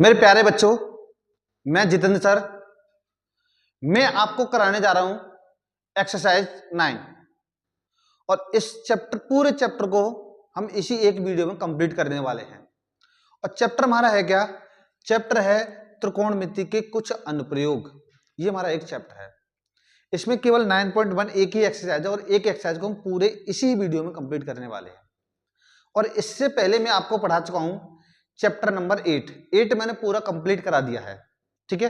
मेरे प्यारे बच्चों, मैं जितेंद्र सर। मैं आपको कराने जा रहा हूं एक्सरसाइज 9 और इस पूरे चैप्टर को हम इसी एक वीडियो में कंप्लीट करने वाले हैं। और चैप्टर हमारा है क्या? चैप्टर है त्रिकोणमिति के कुछ अनुप्रयोग। ये हमारा एक चैप्टर है। इसमें केवल 9.1 एक ही एक्सरसाइज है और एक एक्सरसाइज को हम पूरे इसी वीडियो में कंप्लीट करने वाले हैं। और इससे पहले मैं आपको पढ़ा चुका हूं चैप्टर नंबर 8 मैंने पूरा कंप्लीट करा दिया है। ठीक है,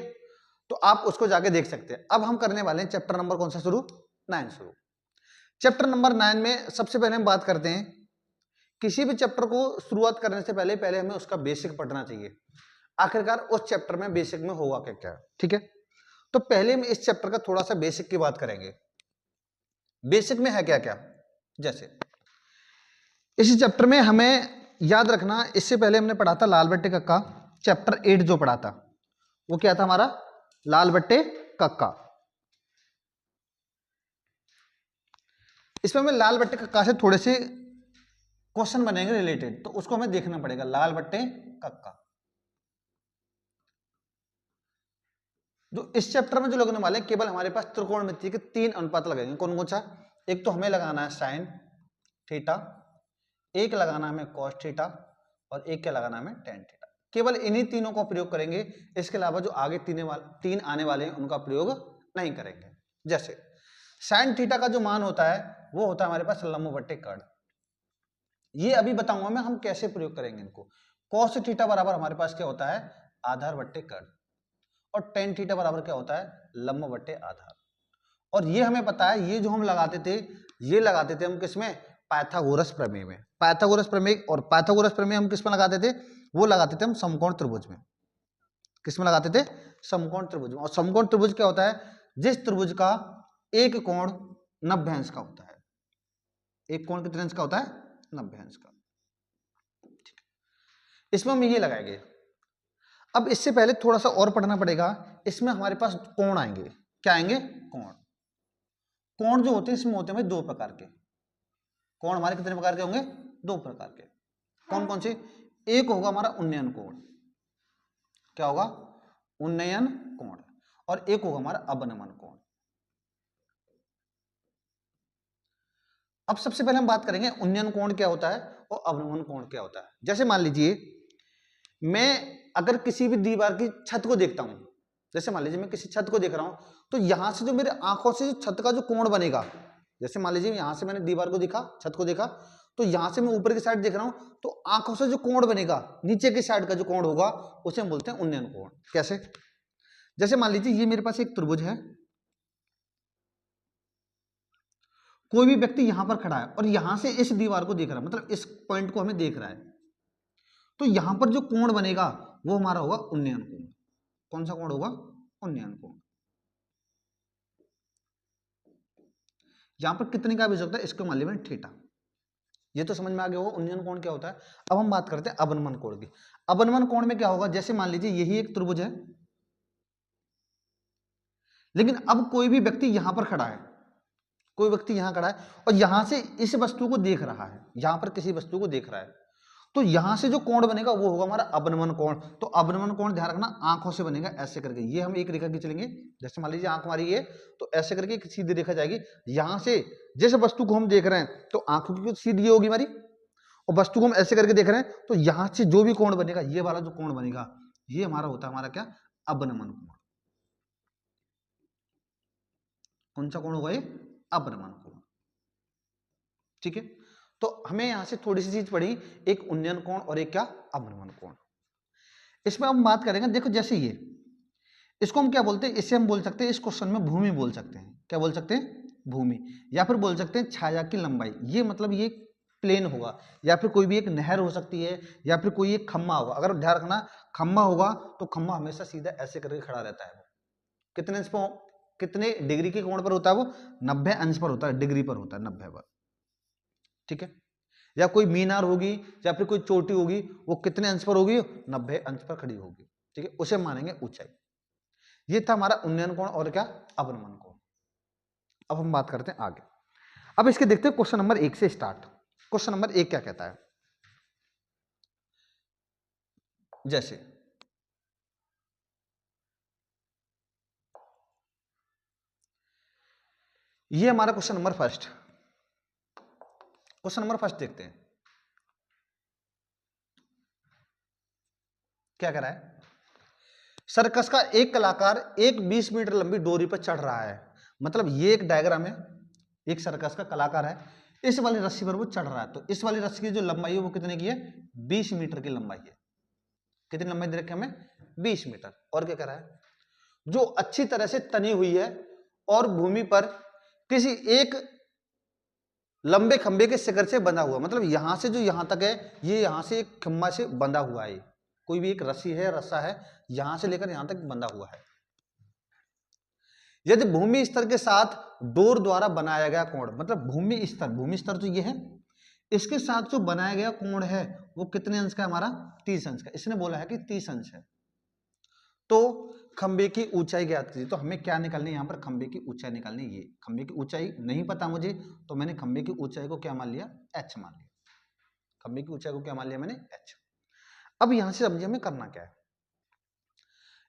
तो आप उसको जाके देख सकते हैं। अब हम करने वाले हैं चैप्टर नंबर कौन सा शुरू? 9 शुरू। चैप्टर नंबर 9 में सबसे पहले हम बात करते हैं, किसी भी चैप्टर को शुरुआत करने से पहले हमें उसका बेसिक पढ़ना चाहिए। आखिरकार उस चैप्टर में बेसिक में होगा क्या क्या। ठीक है, तो पहले हम इस चैप्टर का थोड़ा सा बेसिक की बात करेंगे। बेसिक में है क्या क्या, जैसे इस चैप्टर में हमें याद रखना, इससे पहले हमने पढ़ा था लाल बट्टे कक्का। चैप्टर 8 जो पढ़ा था वो क्या था हमारा? लाल बट्टे कक्का। इसमें हमें लाल बट्टे कक्का से थोड़े से क्वेश्चन बनेंगे रिलेटेड, तो उसको हमें देखना पड़ेगा। लाल बट्टे कक्का जो इस चैप्टर में जो लगने वाले हैं, केवल हमारे पास त्रिकोणमिति के 3 अनुपात लगेंगे। कौन कौन सा? एक तो हमें लगाना है साइन थीटा, एक लगाना हमें कॉस थीटा और एक क्या लगाना हमें टेन थीटा। केवल इन्हीं तीनों का प्रयोग करेंगे, इसके अलावा जो आगे तीन आने वाले हैं उनका प्रयोग नहीं करेंगे। जैसे साइन थीटा का जो मान होता है वो होता है हमारे पास लंब बट्टे कर्ण। ये अभी बताऊंगा मैं हम कैसे प्रयोग करेंगे इनको। कॉस थीटा बराबर हमारे पास क्या होता है? आधार बट्टे कर्ण। और टेन थीटा बराबर क्या होता है? लंब बट्टे आधार। और ये हमें पता है, ये जो हम लगाते थे, ये लगाते थे हम किसमें? पाइथागोरस प्रमेय में। पाइथागोरस प्रमेय, और पाइथागोरस प्रमेय हम किस में लगाते थे? वो लगाते थे हम समकोण त्रिभुज में। किस में लगाते थे? समकोण त्रिभुज में। और समकोण त्रिभुज क्या होता है? जिस त्रिभुज का एक कोण 90 अंश का होता है। एक कोण कितने अंश का होता है? 90 अंश का। इसमें हम ये लगाएंगे। अब इससे पहले थोड़ा सा और पढ़ना पड़ेगा। इसमें हमारे पास कोण आएंगे। क्या आएंगे? कोण। कोण जो होते हैं इसमें होते हैं दो प्रकार के। कोण हमारे कितने प्रकार के होंगे? दो प्रकार के। कौन कौन से? एक होगा हमारा उन्नयन कोण। क्या होगा? उन्नयन कोण। और एक होगा हमारा अवनमन कोण। अब सबसे पहले हम बात करेंगे उन्नयन कोण क्या होता है और अवनमन कोण क्या होता है। जैसे मान लीजिए मैं अगर किसी भी दीवार की छत को देखता हूं, जैसे मान लीजिए मैं किसी छत को देख रहा हूं, तो यहां से जो मेरे आंखों से जो छत का जो कोण बनेगा, जैसे मान लीजिए यहां से मैंने दीवार को देखा, छत को देखा, तो यहां से मैं ऊपर की साइड देख रहा हूं, तो आंखों से जो कोण बनेगा, नीचे की साइड का जो कोण होगा उसे हम बोलते हैं उन्नयन कोण। कैसे? जैसे मान लीजिए ये मेरे पास एक त्रिभुज है, कोई भी व्यक्ति यहां पर खड़ा है और यहां से इस दीवार को देख रहा है, मतलब इस पॉइंट को हमें देख रहा है, तो यहां पर जो कोण बनेगा वो हमारा होगा उन्नयन कोण। कौन सा कोण होगा? उन्नयन कोण। यहां पर कितने का भी हो सकता है, इसको मान लीजिए थीटा। ये तो समझ में आ गया होगा उन्नयन कोण क्या होता है। अब हम बात करते हैं अवनमन कोण की। अवनमन कोण में क्या होगा? जैसे मान लीजिए यही एक त्रिभुज है, लेकिन अब कोई भी व्यक्ति यहां पर खड़ा है, कोई व्यक्ति यहां खड़ा है और यहां से इस वस्तु को देख रहा है, यहां पर किसी वस्तु को देख रहा है, तो यहां से जो कोण बनेगा वो होगा हमारा अवनमन कोण। तो अवनमन कोण ध्यान रखना आंखों से बनेगा ऐसे करके। ये हम एक रेखा खींचेंगे, जैसे मान लीजिए आंख हमारी ये, तो ऐसे करके एक सीधी रेखा जाएगी। यहां से जिस वस्तु को हम देख रहे हैं तो आंखों की सीधी होगी हमारी, और वस्तु को हम ऐसे करके देख रहे हैं, तो यहां से जो भी कोण बनेगा, ये वाला जो कोण बनेगा, ये हमारा होता है हमारा क्या? अवनमन कोण। कौन सा कोण होगा ये? अवनमन कोण। ठीक है, तो हमें यहां से थोड़ी सी चीज पढ़ी, एक उन्नयन कोण और एक क्या? अवनमन कोण। इसमें हम बात करेंगे, देखो जैसे ये, इसको हम क्या बोलते हैं? इसे हम बोल सकते हैं, इस क्वेश्चन में भूमि बोल सकते हैं। क्या बोल सकते हैं? भूमि। या फिर बोल सकते हैं छाया की लंबाई। ये मतलब ये प्लेन होगा, या फिर कोई भी एक नहर हो सकती है, या फिर कोई एक खम्मा होगा। अगर ध्यान रखना, खम्मा होगा तो खम्मा हमेशा सीधा ऐसे करके खड़ा रहता है। वो कितने अंश पर, कितने डिग्री के कोण पर होता है? वो 90 अंश पर होता है, डिग्री पर होता है, 90 पर। ठीक है, या कोई मीनार होगी या फिर कोई चोटी होगी, वो कितने अंश पर होगी? 90 अंश पर खड़ी होगी। ठीक है, उसे मानेंगे ऊंचाई। ये था हमारा उन्नयन कोण और क्या? अवनमन कोण। अब हम बात करते हैं आगे। अब इसके देखते हैं क्वेश्चन नंबर 1 से स्टार्ट। क्वेश्चन नंबर 1 क्या कहता है? जैसे ये हमारा question number first. Question number first देखते हैं क्या कह रहा है। सर्कस का एक कलाकार एक 20 मीटर लंबी डोरी पर चढ़ रहा है। मतलब ये एक डायग्राम है, एक सर्कस का कलाकार है, इस वाली रस्सी पर वो चढ़ रहा है। तो इस वाली रस्सी की जो लंबाई है वो कितने की है, 20 मीटर की लंबाई है। कितनी लंबाई दे रखी है हमें, 20 मीटर। और क्या कह रहा है, जो अच्छी तरह से तनी हुई है और भूमि पर किसी एक लंबे खंबे के शिखर से बंधा हुआ। मतलब यहां से जो यहां तक है, ये यहां से एक खंबा से बंधा हुआ है। कोई भी एक रस्सी है, रस्सा है, यहां से लेकर यहां तक बंधा हुआ है। यदि भूमि स्तर के साथ डोर द्वारा बनाया गया कोण, मतलब भूमि स्तर तो ये है, इसके साथ जो बनाया गया कोण है वो कितने अंश का है हमारा, 30 अंश का। इसने बोला है कि 30 अंश है। तो खंबे की ऊंचाई ज्ञात कीजिए। तो हमें क्या निकालनी है यहाँ पर, खंबे की ऊंचाई निकालनी है। ये खंबे की ऊंचाई नहीं पता मुझे, तो मैंने खंबे की ऊंचाई को क्या मान लिया, h मान लिया। खंबे की ऊंचाई को क्या मान लिया मैंने, h। अब यहां से समझिए हमें करना क्या है।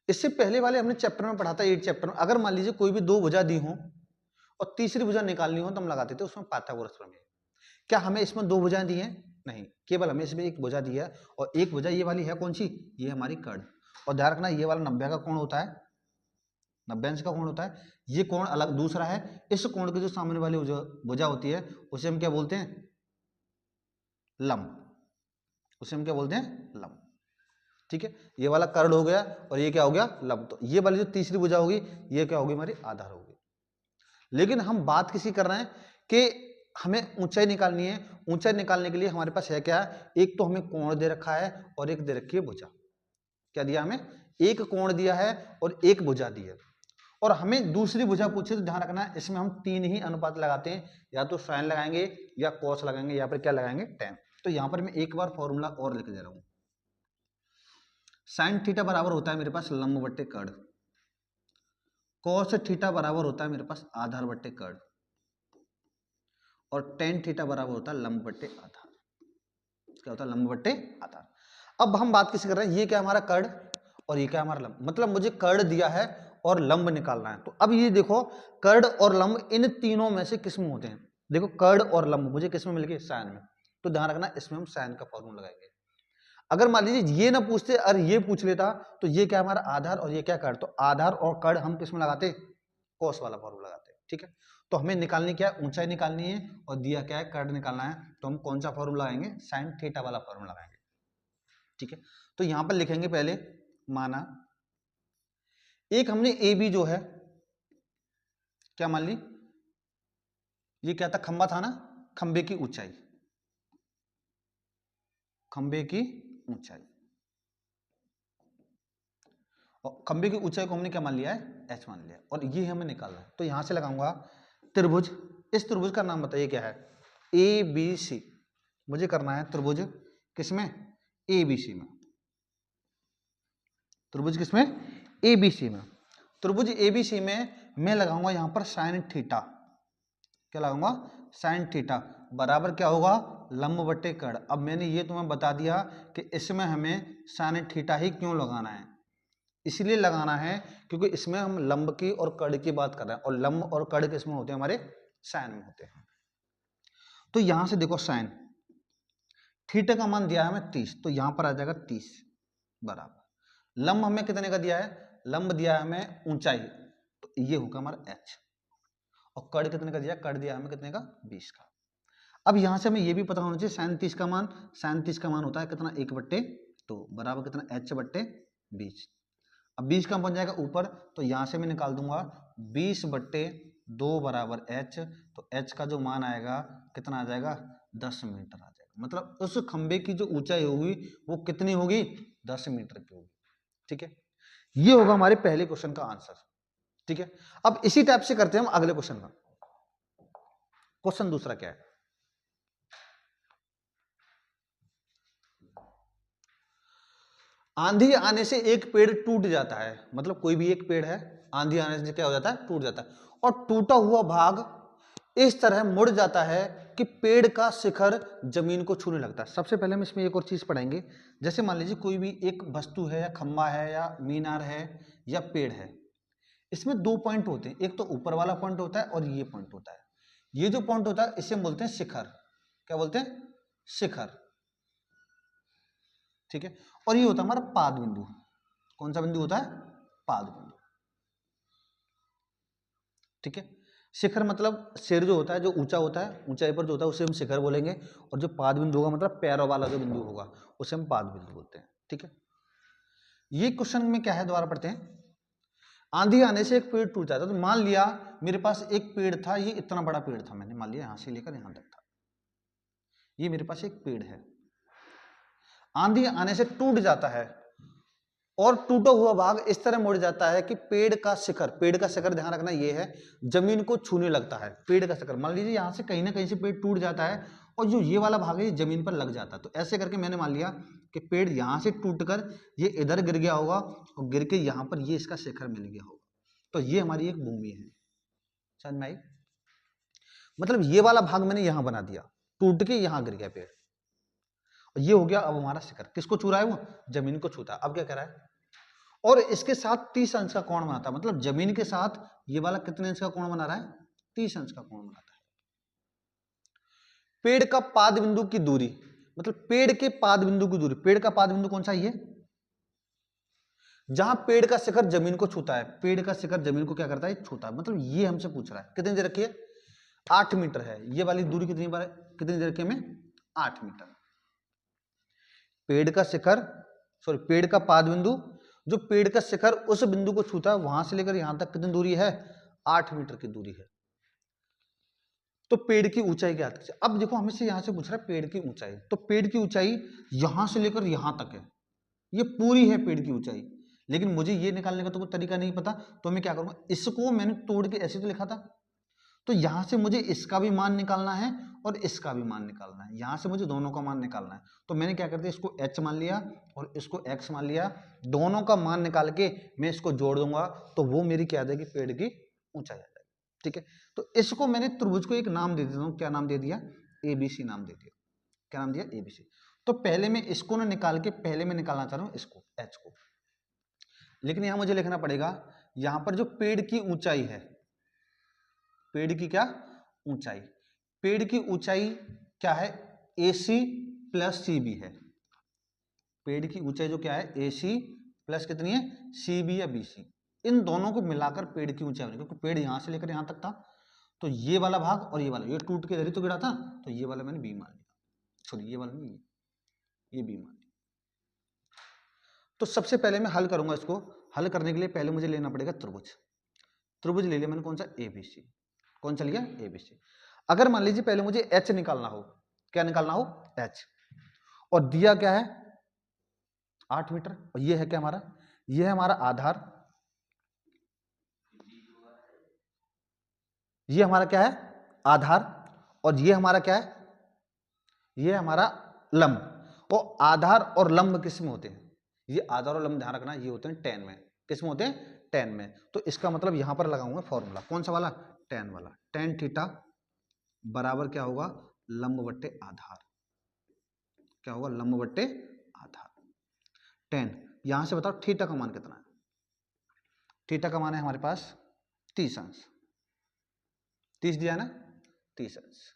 इससे पहले वाले हमने चैप्टर में पढ़ा था, 8 चैप्टर में, अगर मान लीजिए कोई भी दो भुजा दी हो और तीसरी भुजा निकालनी हो तो हम लगाते थे उसमें पाइथागोरस प्रमेय। क्या हमें इसमें दो भुजाएं दी हैं, नहीं, केवल हमें इसमें एक भुजा दी है। और एक भुजा ये वाली है कौन सी, ये हमारी कर्ण। और ध्यान रखना ये वाला 90 का कोण होता है, 90 अंश का कोण होता है। ये कोण अलग दूसरा है। इस कोण की जो सामने वाली भुजा होती है उसे हम क्या बोलते हैं, लंब। उसे हम क्या बोलते हैं, लंब। ठीक है, ये वाला कर्ण हो गया और ये क्या हो गया, लंब। तो ये वाली जो तीसरी भुजा होगी ये क्या होगी, हमारी आधार होगी। लेकिन हम बात किसी कर रहे हैं कि हमें ऊंचाई निकालनी है। ऊंचाई निकालने के लिए हमारे पास है क्या, एक तो हमें कोण दे रखा है और एक दे रखी है भुजा। क्या दिया हमें, एक कोण दिया है और एक भुजा दी है। और हमें दूसरी भुजा पूछे तो ध्यान रखना है इसमें हम 3 ही अनुपात लगाते हैं, या तो साइन लगाएंगे या कॉस लगाएंगे या फिर क्या लगाएंगे, टेन। तो यहां पर मैं एक बार फॉर्मूला और लिख दे रहा हूं। साइन थीटा बराबर होता है मेरे पास लंब बट्टे कर्ण, कॉस थीटा बराबर होता है मेरे पास आधार बट्टे कर्ण, और टेन थीटा बराबर होता है लंब बट्टे आधार। क्या होता है, लंब बट्टे आधार। अब हम बात किसी कर रहे हैं, ये क्या हमारा कर्ण और ये क्या हमारा लंब। मतलब मुझे कर्ण दिया है और लंब निकालना है। तो अब ये देखो, कर्ण और लंब इन तीनों में से किस में होते हैं। देखो कर्ण और लंब मुझे किस में मिल गए, साइन में। तो ध्यान रखना इसमें हम साइन का फॉर्मूला लगाएंगे। अगर मान लीजिए ये ना पूछते और ये पूछ लेता तो ये क्या हमारा आधार और ये क्या कर्ण। तो आधार और कर्ण हम किस में लगाते, कॉस वाला फॉर्मूला लगाते। ठीक है, तो हमें निकालनी क्या है, ऊंचाई निकालनी है और दिया क्या है, कर्ण निकालना है। तो हम कौन सा फॉर्मूला लगाएंगे, साइन थीटा वाला फॉर्मूला लगाएंगे। ठीक है, तो यहां पर लिखेंगे पहले, माना एक हमने ए बी जो है क्या मान ली, ये क्या था, खंबा था ना, खंबे की ऊंचाई, खंबे की ऊंचाई। और खंबे की ऊंचाई को हमने क्या मान लिया है, एच मान लिया। और ये हमें निकालना है। तो यहां से लगाऊंगा त्रिभुज। इस त्रिभुज का नाम बताइए क्या है, ए बी सी। मुझे करना है त्रिभुज किसमें, ए बी सी में। त्रिभुज किसमें, ए बी सी में। त्रिभुज ए बी सी में मैं लगाऊंगा यहां पर साइन थीटा। क्या लगाऊंगा, साइन थीटा बराबर क्या होगा, लंब बट्टे कर्ण। अब मैंने ये तुम्हें बता दिया कि इसमें हमें साइन थीटा ही क्यों लगाना है। इसलिए लगाना है क्योंकि इसमें हम लंब की और कर्ण की बात कर रहे हैं, और लंब और कर्ण किसमें होते हैं, हमारे साइन में होते हैं। तो यहां से देखो साइन थीटा का मान दिया है हमें 30, तो यहां पर आ जाएगा 30 बराबर लंब हमें कितने का दिया है, लंब दिया है हमें ऊंचाई, तो ये होगा हमारा एच। और कर्ण कितने का दिया, कर्ण दिया हमें कितने का, 20 का। अब यहां से हमें ये भी पता होना चाहिए साइन 30 का मान, साइन 30 का मान होता है कितना, 1/2 बराबर कितना, h/20। अब 20 का बन जाएगा ऊपर, तो यहां से मैं निकाल दूंगा 20/2 बराबर h। तो h का जो मान आएगा कितना आ जाएगा, 10 मीटर आ जाएगा। मतलब उस खंबे की जो ऊंचाई होगी वो कितनी होगी, 10 मीटर की होगी। ठीक है, ये होगा हमारे पहले क्वेश्चन का आंसर। ठीक है, अब इसी टाइप से करते हैं हम अगले क्वेश्चन का। क्वेश्चन दूसरा क्या है, आंधी आने से एक पेड़ टूट जाता है। मतलब कोई भी एक पेड़ है, आंधी आने से क्या हो जाता है, टूट जाता है। और टूटा हुआ भाग इस तरह मुड़ जाता है कि पेड़ का शिखर जमीन को छूने लगता है। सबसे पहले हम इसमें एक और चीज पढ़ेंगे। जैसे मान लीजिए कोई भी एक वस्तु है या खंबा है या मीनार है या पेड़ है, इसमें दो पॉइंट होते हैं, एक तो ऊपर वाला पॉइंट होता है और ये पॉइंट होता है। ये जो पॉइंट होता है इसे हम बोलते हैं शिखर। क्या बोलते हैं? शिखर। ठीक है, और ये होता है हमारा पाद बिंदु। कौन सा बिंदु होता है? पाद बिंदु। ठीक है, शिखर मतलब सिर जो होता है, जो ऊंचा होता है, ऊंचाई पर जो होता है उसे हम शिखर बोलेंगे, और जो पाद बिंदु होगा मतलब पैरों वाला जो बिंदु होगा उसे हम पाद बिंदु बोलते हैं। ठीक है, ये क्वेश्चन में क्या है, दोबारा पढ़ते हैं। आंधी आने से एक पेड़ टूट जाता है। तो मान लिया मेरे पास एक पेड़ था, ये इतना बड़ा पेड़ था, मैंने मान लिया यहां से लेकर यहां तक था, ये मेरे पास एक पेड़ है। आंधी आने से टूट जाता है और टूटा हुआ भाग इस तरह मुड़ जाता है कि पेड़ का शिखर ध्यान रखना ये है, जमीन को छूने लगता है। पेड़ का शिखर मान लीजिए यहां से कहीं ना कहीं से पेड़ टूट जाता है और जो ये वाला भाग है ये जमीन पर लग जाता है। तो ऐसे करके मैंने मान लिया कि पेड़ यहां से टूटकर ये इधर गिर गया होगा और गिर के यहां पर ये इसका शिखर मिल गया होगा। तो ये हमारी एक भूमि है। समझ में आई? मतलब ये वाला भाग मैंने यहां बना दिया, टूट के यहां गिर गया पेड़, और ये हो गया अब हमारा शिखर। किसको छू रहा है? वो जमीन को छूता है। अब क्या कह रहा है? और इसके साथ 30 अंश का कोण बनाता है। मतलब जमीन के साथ ये वाला कितने अंश का कोण बना रहा है? 30 अंश का कोण बनाता है। पेड़ का पाद बिंदु की दूरी, मतलब पेड़ के पाद बिंदु की दूरी। पेड़ का पाद बिंदु कौन सा? ये जहां पेड़ का शिखर जमीन को छूता है, पेड़ का शिखर जमीन को क्या करता है? छूता है। मतलब ये हमसे पूछ रहा है कितनी देर रखिए, 8 मीटर है। ये वाली दूरी कितनी बार, कितनी देर रखी हमें? 8 मीटर। पेड़ का शिखर, सॉरी पेड़ का पाद बिंदु, जो पेड़ का शिखर उस बिंदु को छूता है, वहां से लेकर यहां तक कितनी दूरी है? 8 मीटर की दूरी है। तो पेड़ की ऊंचाई क्या है? अब देखो हमें से यहां से पूछ रहा है पेड़ की ऊंचाई। तो पेड़ की ऊंचाई यहां से लेकर यहां तक है, ये पूरी है पेड़ की ऊंचाई। लेकिन मुझे ये निकालने का तो कोई तरीका नहीं पता, तो मैं क्या करूंगा, इसको मैंने तोड़ के ऐसे तो लिखा था, तो यहां से मुझे इसका भी मान निकालना है और इसका भी मान निकालना है। यहां से मुझे दोनों का मान निकालना है। तो मैंने क्या कर दिया, इसको h मान लिया और इसको x मान लिया। दोनों का मान निकाल के मैं इसको जोड़ दूंगा, तो वो मेरी क्या आ जाएगी? पेड़ की ऊंचाई आ जाएगी। ठीक है, तो इसको मैंने त्रिभुज को एक नाम दे देता हूं। क्या नाम दे दिया? ABC नाम दे दिया। क्या नाम दिया? ABC। तो पहले मैं इसको ना निकाल के, पहले मैं निकालना चाह रहा हूं इसको, h को। लेकिन यहां मुझे लिखना पड़ेगा, यहां पर जो पेड़ की ऊंचाई है, पेड़ की क्या ऊंचाई, पेड़ की ऊंचाई क्या है? AC प्लस CB है। पेड़ की ऊंचाई जो क्या है? AC प्लस कितनी है? CB या BC। इन दोनों को मिलाकर पेड़ की ऊंचाई बनी, क्योंकि पेड़ यहां से लेकर यहां तक था, तो ये वाला भाग और ये वाला, ये टूट के इधर ही तो गिरा था, तो ये वाला मैंने B मान लिया। सॉरी ये वाला नहीं, ये B मान लिया। तो सबसे पहले मैं हल करूंगा इसको। हल करने के लिए पहले मुझे लेना पड़ेगा त्रिभुज। त्रिभुज ले लिया मैंने, कौन सा? ABC। कौन सा लिया? ABC। अगर मान लीजिए पहले मुझे h निकालना हो, क्या निकालना हो? h, और दिया क्या है? 8 मीटर। और ये है क्या हमारा? ये है हमारा आधार, ये हमारा क्या है? आधार। और ये हमारा क्या है? ये हमारा लंब। और आधार और लंब किस में होते हैं? ये आधार और लंब ध्यान रखना, ये होते हैं tan में। किस में होते हैं? tan में। तो इसका मतलब यहां पर लगाऊंगा फॉर्मूला, कौन सा वाला? tan वाला। tan थीटा बराबर क्या होगा? लंब बट्टे आधार। क्या होगा? लंब बट्टे आधार। tan, यहां से बताओ थीटा का मान कितना है? थीटा का मान है हमारे पास 30 अंश। 30 दिया ना, 30 अंश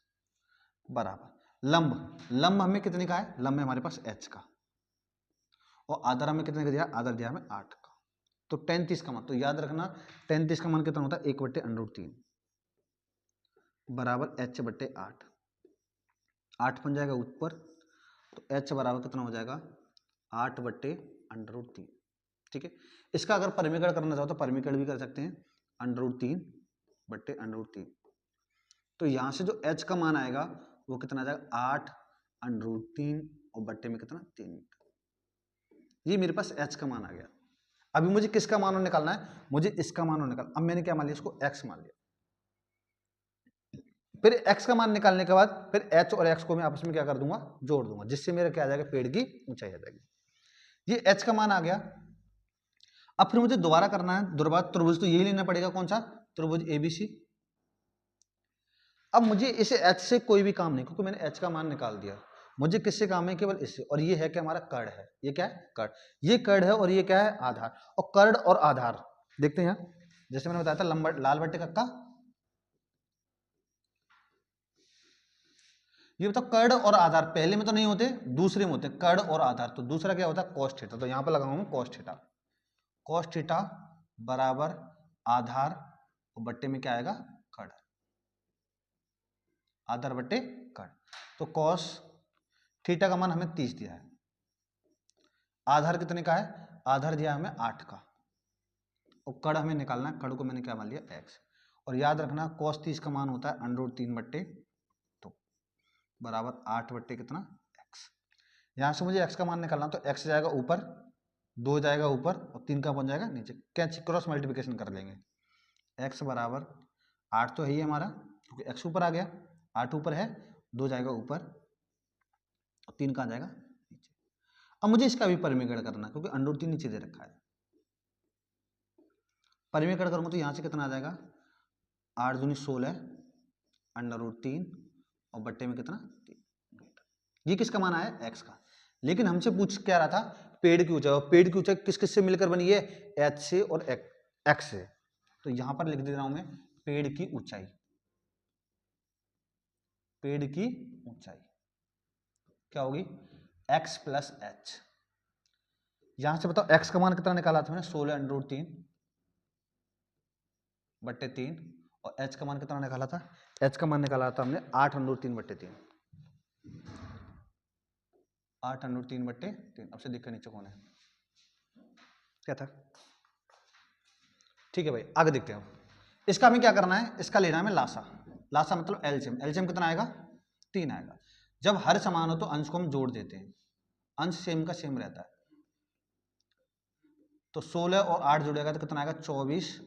बराबर लंब। लंब हमें कितने का है? लंब है हमारे पास h का। और आधार हमें कितने का दिया? आधार दिया हमें 8 का। तो tan 30 का मान, तो याद रखना tan 30 का मान कितना होता है? 1/√3 बराबर h बट्टे 8। 8 बन जाएगा ऊपर, तो h बराबर कितना हो जाएगा? 8/√3। ठीक है, इसका अगर परिमीकरण करना चाहो तो परिमीकरण भी कर सकते हैं, √3/√3। तो यहां से जो h का मान आएगा वो कितना आ जाएगा? 8/√3 और बट्टे में कितना? 3 मीटर। ये मेरे पास h का मान आ गया। अभी मुझे किसका मान निकालना है? मुझे इसका मान निकालना। अब मैंने क्या मान लिया? इसको x मान लिया। फिर x का मान निकालने के बाद फिर h और x को मैं आपस में क्या कर दूंगा? जोड़ दूंगा, जिससे मेरा क्या आ जाएगा? पेड़ की ऊंचाई आ जाएगी। ये h का मान आ गया। अब फिर मुझे दोबारा करना है, दोबारा त्रिभुज तो यही लेना पड़ेगा, कौन सा? त्रिभुज ABC। अब मुझे इसे h से कोई भी काम नहीं, क्योंकि मैंने h का मान निकाल दिया। मुझे किससे काम है? केवल इससे। और ये है क्या? हमारा कर्ण है। ये क्या है? कर्ण। ये कर्ण है और ये क्या है? आधार। और कर्ण और आधार देखते हैं यहाँ, जैसे मैंने बताया था लंबा लाल बट्टे कक्का, ये बताओ कर्ण और आधार पहले में तो नहीं होते, दूसरे में होते कर्ण और आधार। तो दूसरा क्या होता है कॉस थीटा, तो यहां पर लगाऊंगा मैं कॉस थीटा। कॉस थीटा बराबर आधार और बट्टे में क्या आएगा कर्ण, आधार बट्टे कर्ण। तो कॉस थीटा का मान हमें 30 दिया है, आधार कितने का है, आधार दिया हमें 8 का, और कर्ण हमें निकालना है, कर्ण को मैंने क्या मान लिया x। और याद रखना cos 30 का मान होता है √3/2 बराबर 8 बट्टे कितना x। यहां से मुझे x का मान निकालना, तो x जाएगा ऊपर, 2 जाएगा ऊपर और 3 का पहुंच जाएगा नीचे, कैंची क्रॉस मल्टीप्लिकेशन कर लेंगे। x बराबर 8 तो है ही हमारा, क्योंकि x ऊपर आ गया, 8 ऊपर है, 2 जाएगा ऊपर और 3 कहाँ जाएगा नीचे। अब मुझे इसका भी परिमीकरण करना, क्योंकि √3 नीचे दे रखा है। परिमीकरण करूंगा तो यहां से कितना आ जाएगा 8 दूनी 16 √3 और बट्टे में कितना 3। ये किसका मान आया x का। लेकिन हमसे पूछ क्या रहा था पेड़ की ऊंचाई, और पेड़ की ऊंचाई किस किस से मिलकर बनी है h से और x से। तो यहां पर लिख दे रहा हूं मैं पेड़ की ऊंचाई, पेड़ की ऊंचाई क्या होगी x + h। यहां से बताओ x का मान कितना निकाला था मैंने 16 √3 बट्टे 3, और h का मान कितना निकाला था, h का मान निकाला था हमने 8 √3 बट्टे 3, 8 √3 बट्टे 3। अब से देखकर नीचे कौन है, क्या था। ठीक है भाई आगे देखते हैं। इसका हमें क्या करना है, इसका लेना है हमें लासा। लासा मतलब एलसीएम, एलसीएम कितना आएगा 3 आएगा। जब हर समान हो तो अंश को हम जोड़ देते हैं, अंश सेम का सेम रहता है। तो 16 और 8 जुड़ेगा तो कितना आएगा 24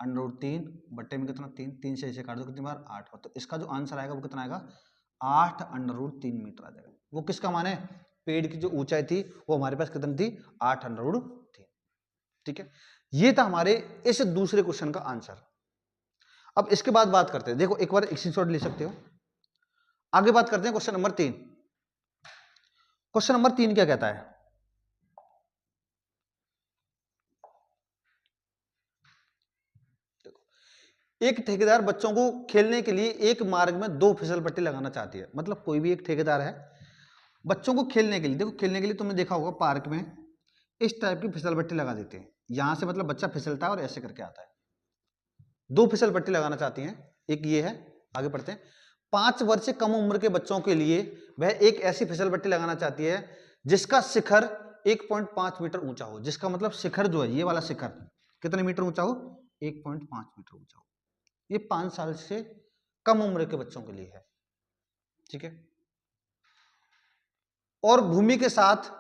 √3 बट्टे में कितना 3, 3 से इसे काट दो कितनी बार 8 हो। तो इसका जो आंसर आएगा वो कितना आएगा 8 √3 मीटर आ जाएगा। वो किसका मान है, पेड़ की जो ऊंचाई थी वो हमारे पास कितनी थी 8 √3। ठीक है, ये था हमारे इस दूसरे क्वेश्चन का आंसर। अब इसके बाद बात करते हैं, देखो एक बार स्क्रीनशॉट ले सकते हो। आगे बात करते हैं क्वेश्चन नंबर 3। क्वेश्चन नंबर 3 क्या कहता है, एक ठेकेदार बच्चों को खेलने के लिए एक मार्ग में 2 फिसल पट्टी लगाना चाहती है। मतलब कोई भी एक ठेकेदार है बच्चों को खेलने के लिए, देखो खेलने के लिए तुमने देखा होगा पार्क में इस टाइप की फिसल पट्टी लगा देते हैं, यहां से मतलब बच्चा फिसलता है और ऐसे करके आता है। 2 फिसल पट्टी लगाना चाहती हैं, एक ये है। आगे पढ़ते हैं। 5 वर्ष से कम उम्र के बच्चों के लिए वह एक ऐसी फिसल पट्टी लगाना चाहती है जिसका शिखर 1.5 मीटर ऊंचा हो। जिसका मतलब शिखर जो है ये वाला शिखर कितने मीटर ऊंचा हो 1.5 मीटर ऊंचा हो। ये 5 साल से कम उम्र के बच्चों के लिए है। ठीक है, और भूमि के साथ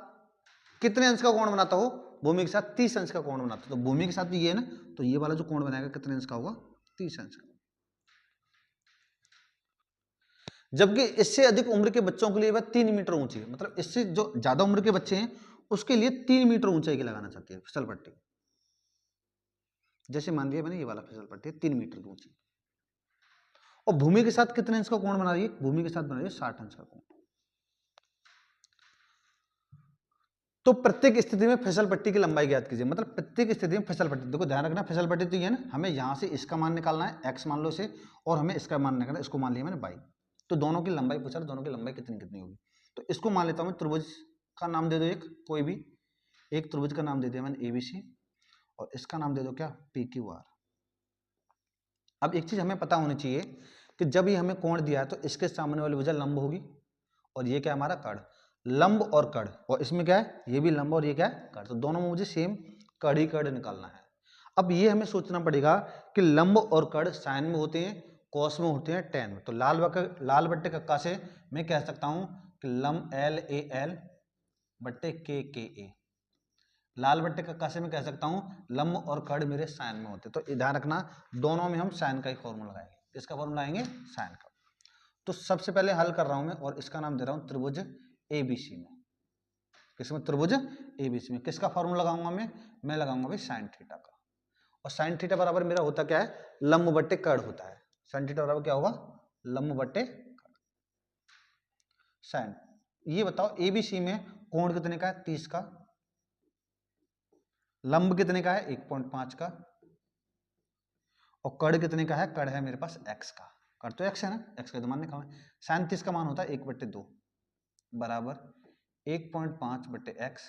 कितने अंश का कोण बनाता हो, भूमि के साथ 30 अंश का कोण बनाता हो। तो भूमि के साथ भी ये है ना, तो ये वाला जो कोण बनाएगा कितने अंश का होगा 30 अंश का। जबकि इससे अधिक उम्र के बच्चों के लिए वह 3 मीटर ऊंची है। मतलब इससे जो ज्यादा उम्र के बच्चे हैं उसके लिए 3 मीटर ऊंचाई की लगाना चाहती है फिसल पट्टी। जैसे मान लिया मैंने ये वाला फिसल पट्टी 3 मीटर ऊंची, और भूमि के साथ कितने अंश का कोण बना रही है, भूमि के साथ बना रही है 60 अंश का कोण। तो प्रत्येक स्थिति में फिसल पट्टी की लंबाई ज्ञात कीजिए। मतलब प्रत्येक स्थिति में फिसल पट्टी, देखो ध्यान रखना फिसल पट्टी तो ये ना, हमें यहां से इसका मान निकालना है x मान लो इसे, और हमें इसका मान निकालना है, इसको मान लिया मैंने y। तो दोनों की लंबाई पूछा, दोनों की लंबाई कितनी कितनी होगी। तो इसको मान लेता हूं मैं, त्रिभुज का नाम दे दो एक, कोई भी एक त्रिभुज का नाम दे दिया मैंने ABC, और इसका नाम दे दो क्या PQR। अब एक चीज हमें पता होनी चाहिए कि जब ये हमें कोण दिया है तो इसके सामने वाली भुजा लंब होगी, और ये क्या हमारा कर्ण, लंब और कर्ण, और इसमें क्या है ये भी लंब और ये क्या है कर्ण। तो दोनों में मुझे सेम कर्ण ही कर्ण निकालना है। अब ये हमें सोचना पड़ेगा कि लंब और कर्ण साइन में होते हैं, कॉस में होते हैं, टेन में। तो लाल बट्टे कक्का से मैं कह सकता हूं कि लंब LAL बट्टे KKA। लाल बट्टे कक्का से मैं कह सकता हूं लंब और कर्ण मेरे साइन में होते। तो ध्यान रखना दोनों में हम साइन का ही फॉर्मूला लगाएंगे। इसका फॉर्मूला आएंगे साइन का। तो सबसे पहले हल कर रहा हूं मैं, और इसका नाम दे रहा हूं त्रिभुज ABC में। किसमें, त्रिभुज ABC में। किसका फॉर्मूला लगाऊंगा मैं लगाऊंगा भाई साइन थीटा का। और साइन थीटा बराबर मेरा होता क्या है लंब बट्टे कर्ण होता है। साइन थीटा बराबर क्या होगा लंब बट्टे कर्ण। साइन, ये बताओ ABC में कोण कितने का है 30 का, लंब कितने का है 1.5 का, और कड़ कितने का है, कड़ है मेरे पास x का, कड़ तो x है ना, x का तो मान निकालना है। साइन 30 का मान होता है 1/2 बराबर 1.5 बटे x,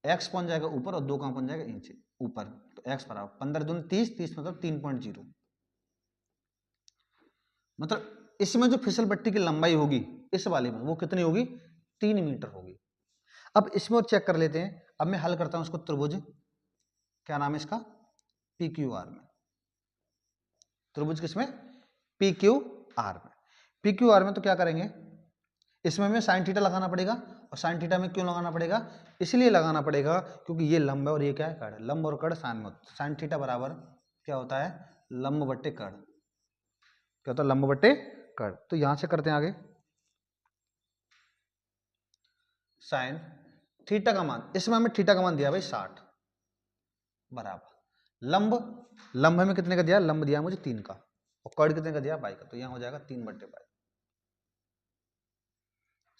x पहुंच जाएगा ऊपर और 2 कहां पहुंच जाएगा नीचे ऊपर, तो x बराबर 15 दूनी 30, 30 मतलब 3.0, मतलब इसमें जो फिसल पट्टी की लंबाई होगी इस वाले में वो कितनी होगी, 3 मीटर होगी। अब इसमें और चेक कर लेते हैं, अब मैं हल करता हूं उसको त्रिभुज, क्या नाम है इसका, PQR में, त्रिभुज किसमें, PQR में। PQR में तो क्या करेंगे, इसमें हमें साइन थीटा लगाना पड़ेगा, और साइन थीटा में क्यों लगाना पड़ेगा, इसलिए लगाना पड़ेगा क्योंकि ये लंब है और ये क्या है, कड़ है, लंब और कड़ साइन में, साइन थीटा बराबर क्या होता है, लंब बट्टे कड़, क्या होता है, लंब बट्टे कड़। तो यहां से करते हैं आगे, साइन थीटा का मान, इसमें हमें थीटा का मान दिया भाई 60 बराबर लंब, लंब हमें कितने का दिया, लंब दिया मुझे 3 का, और कड़ कितने का दिया, 22 का, तो यहाँ हो जाएगा 3/22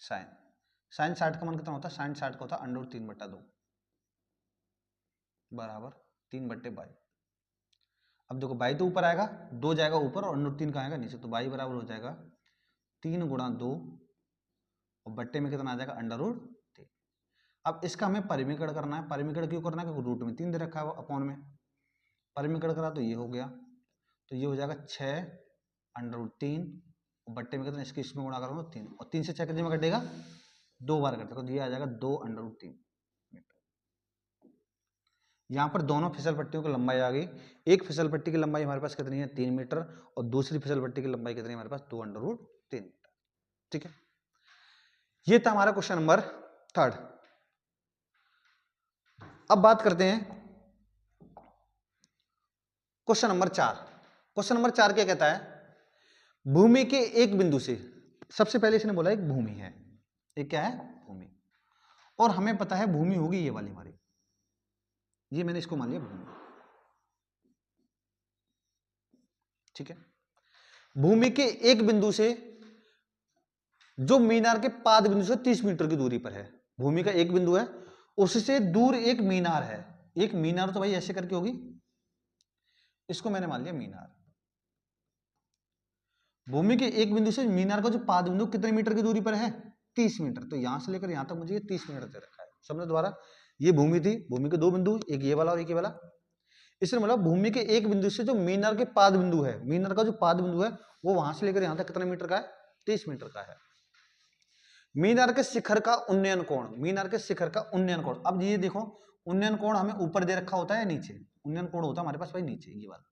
साइन, साइन 60 का मान कितना होता है, साइन 60 का होता है √3/2 बराबर 3/22। अब देखो 22 तो ऊपर आएगा, 2 जाएगा ऊपर और √3 का आएगा नीचे, तो 22 बराबर हो जाएगा 3 × 2 और बट्टे में कितना आ जाएगा, √3। अब इसका हमें परिमीकरण करना है, परिमीकरण क्यों करना है, क्योंकि रूट में 3 दे रखा है अपॉन में, परिमीकरण करा तो ये हो गया, तो ये हो जाएगा 6 √3 बट्टे में कितना, इसके इसमें गुणा करूँगा 3, और 3 से 6 कितने में कटेगा, 2 बार कटेगा, तो ये आ जाएगा 2 √3 मीटर। यहाँ पर दोनों फिसल पट्टियों की लंबाई आ गई, एक फिसल पट्टी की लंबाई हमारे पास कितनी है, 3 मीटर, और दूसरी फिसल पट्टी की लंबाई कितनी है हमारे पास, 2 √3 मीटर। ठीक है, ये था हमारा क्वेश्चन नंबर 3। अब बात करते हैं क्वेश्चन नंबर 4। क्वेश्चन नंबर 4 क्या कहता है, भूमि के एक बिंदु से, सबसे पहले इसने बोला एक भूमि है, एक क्या है, भूमि, और हमें पता है भूमि होगी ये वाली हमारी, ये मैंने इसको मान लिया भूमि, ठीक है। भूमि के एक बिंदु से, जो मीनार के पाद बिंदु से 30 मीटर की दूरी पर है, भूमि का एक बिंदु है, उससे दूर एक मीनार है, एक मीनार तो भाई ऐसे करके होगी, इसको मैंने मान लिया मीनार। भूमि के एक बिंदु से मीनार का जो पाद बिंदु कितने मीटर की दूरी पर है, 30 मीटर, तो यहां से लेकर यहां तक मुझे ये 30 मीटर दे रखा है। समझो द्वारा, ये भूमि थी, भूमि के दो बिंदु, एक ये वाला और एक ये वाला, इसलिए मतलब भूमि के एक बिंदु से जो मीनार के पाद बिंदु है, मीनार का जो पाद बिंदु है वो वहां से लेकर यहां तक कितने मीटर का है, 30 मीटर का है। मीनार के शिखर का उन्नयन कोण, मीनार के शिखर का उन्नयन कोण, अब ये देखो उन्नयन कोण हमें ऊपर दे रखा होता है या नीचे, उन्नयन कोण होता है हमारे पास भाई नीचे, ये वाला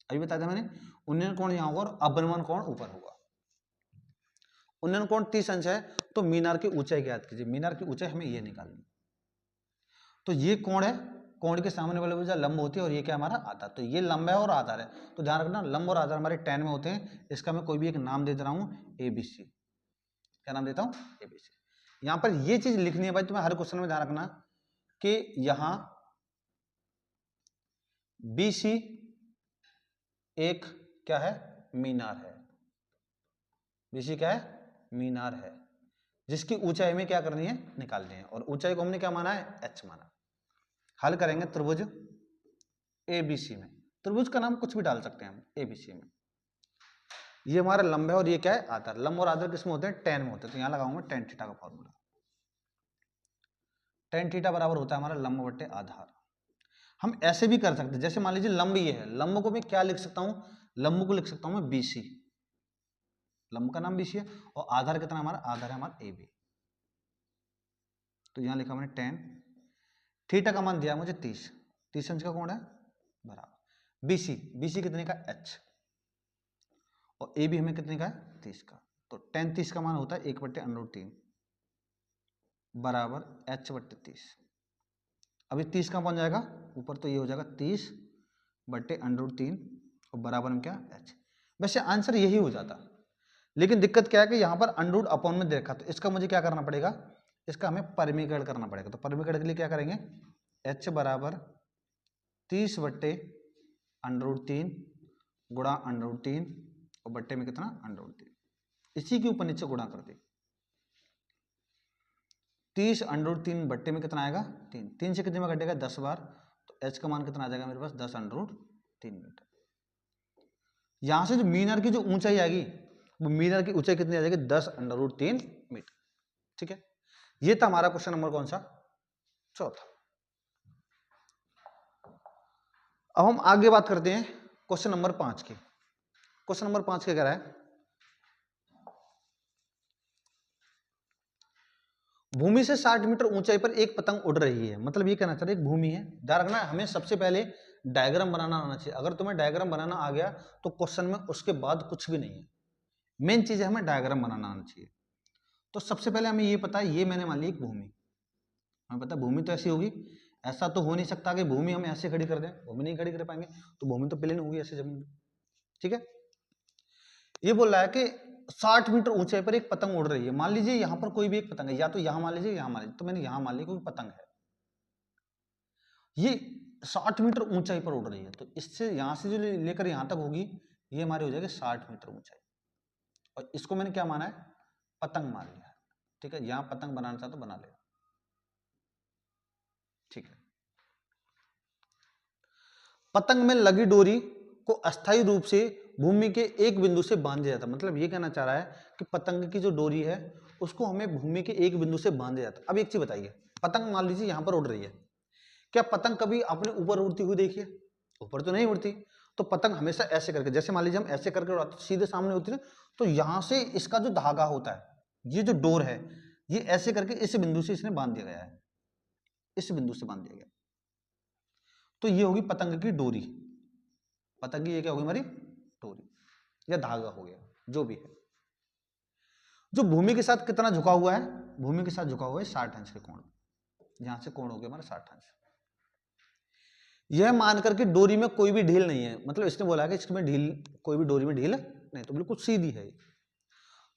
अभी बताया था मैंने, उन्नयन कोण यहाँ होगा और अवनमन कोण ऊपर होगा। उन्नयन कोण 30 अंश है, तो मीनार की ऊंचाई ज्ञात कीजिए, मीनार की ऊंचाई हमें ये निकालनी, तो ये कोण है, कोण के सामने वाले भुजा लंब होती है और ये क्या हमारा आधार, तो ये लंब है और आधार है, तो ध्यान रखना लंब और आधार हमारे tan में होते हैं, इसका मैं कोई भी एक नाम दे रहा हूं ABC, क्या नाम देता हूं, ABC। यहां पर ये चीज लिखनी है भाई तुम्हें हर क्वेश्चन में ध्यान रखना कि यहां BC एक क्या है, मीनार है, BC क्या है, मीनार है, जिसकी ऊंचाई में क्या करनी है, निकालनी है, और ऊंचाई को हमने क्या माना है, h माना। हल करेंगे त्रिभुज ABC में, त्रिभुज का नाम कुछ भी डाल सकते हैं हम ABC में, ये हमारा लंब है और ये क्या है, आधार, लंब और आधार किसमें होते हैं, tan में होते हैं, तो यहां लगाऊंगा tan थीटा का फॉर्मूला, tan थीटा बराबर होता है हमारा लंब बट्टे आधार। हम ऐसे भी कर सकते हैं, जैसे मान लीजिए लंब ये है, लंब को मैं क्या लिख सकता हूं, लंब को लिख सकता हूं मैं BC, लंब का नाम BC है, और आधार कितना हमारा, आधार है हमारा AB, तो यहां लिखा मैंने tan थीटा का मान दिया मुझे 30, 30 अंश का कोण है बराबर BC कितने का, H, और AB हमें कितने का है, 30 का, तो tan 30 का मान होता है 1/√3 बराबर H/30। अभी 30 का पहुंच जाएगा ऊपर, तो ये हो जाएगा 30/√3 और बराबर में क्या, H। वैसे आंसर यही हो जाता, लेकिन दिक्कत क्या है कि यहाँ पर अंडरूट अपॉन में दे रखा, तो इसका मुझे क्या करना पड़ेगा, इसका हमें परिमीकरण करना पड़ेगा, तो परिमीकरण के लिए क्या करेंगे, H बराबर 30/√3 गुणा √3 और बट्टे में कितना, √3, इसी के ऊपर नीचे गुणा कर दे, 30/√3 बट्टे में कितना आएगा, 3, 3 से कितने में घटेगा, 10 बार, तो H का मान कितना आ जाएगा मेरे पास, 10/√3 मीटर। यहां से जो मीनर की जो ऊंचाई आएगी वो मीनर की ऊंचाई कितनी आ जाएगी 10√3 मीटर। ठीक है, ये था हमारा क्वेश्चन नंबर कौन सा, चौथा। अब हम आगे बात करते हैं क्वेश्चन नंबर 5 की। क्वेश्चन नंबर 5 क्या कह रहा है, भूमि से 60 मीटर ऊंचाई पर एक पतंग उड़ रही है। मतलब ये कहना चाह रहे एक भूमि है, ध्यान रखना हमें सबसे पहले डायग्राम बनाना आना चाहिए। अगर तुम्हें डायग्राम बनाना आ गया तो क्वेश्चन में उसके बाद कुछ भी नहीं है, मेन चीज है हमें डायग्राम बनाना आना चाहिए। तो सबसे पहले हमें ये पता है, ये मैंने मान ली एक भूमि, हमें पता भूमि तो ऐसी होगी, ऐसा तो हो नहीं सकता कि भूमि हम ऐसे खड़ी कर दें, भूमि नहीं खड़ी कर पाएंगे, तो भूमि तो प्लेन होगी ऐसे जमीन। ठीक है, ये बोल रहा है कि 60 मीटर ऊंचाई पर एक पतंग उड़ रही है। मान लीजिए यहां पर कोई भी एक पतंग है, या तो यहां मान लीजिए, यहां मान लीजिए, तो मैंने यहां मान लिया कोई पतंग है, ये 60 मीटर ऊंचाई पर उड़ रही है। तो इससे यहां से जो लेकर यहां तक होगी, ये हमारी हो जाएगी 60 मीटर ऊंचाई, और इसको मैंने क्या माना है, पतंग मान लिया। ठीक है, यहां पतंग बनाना चाहता तो बना लेगा। ठीक है, पतंग में लगी डोरी को अस्थायी रूप से भूमि के एक बिंदु से बांध दिया जाता। मतलब ये कहना चाह रहा है कि पतंग की जो डोरी है उसको हमें भूमि के एक बिंदु से बांध दिया जाता। अब एक चीज बताइए, पतंग मान लीजिए यहां पर उड़ रही है, क्या पतंग कभी आपने ऊपर उड़ती हुई देखी है, ऊपर तो नहीं उड़ती। तो पतंग हमेशा ऐसे करके, जैसे मान लीजिए हम ऐसे करके उड़ाते सीधे सामने होती है, तो यहां से इसका जो धागा होता है, ये जो डोर है, ये ऐसे करके इस बिंदु से इसने बांध दिया गया है, इस बिंदु से बांध दिया गया। तो ये होगी पतंग की डोरी, पतंग की ये क्या होगी हमारी डोरी या धागा हो गया, जो भी है। जो भूमि के साथ कितना झुका हुआ है, भूमि के साथ झुका हुआ है 60 अंश के कोण, यहां से कोण हो गया हमारा 60 अंश। यह मानकर के डोरी में कोई भी ढील नहीं है, मतलब इसने बोला है कि इसमें ढील, कोई भी डोरी में ढील नहीं, तो बिल्कुल सीधी है।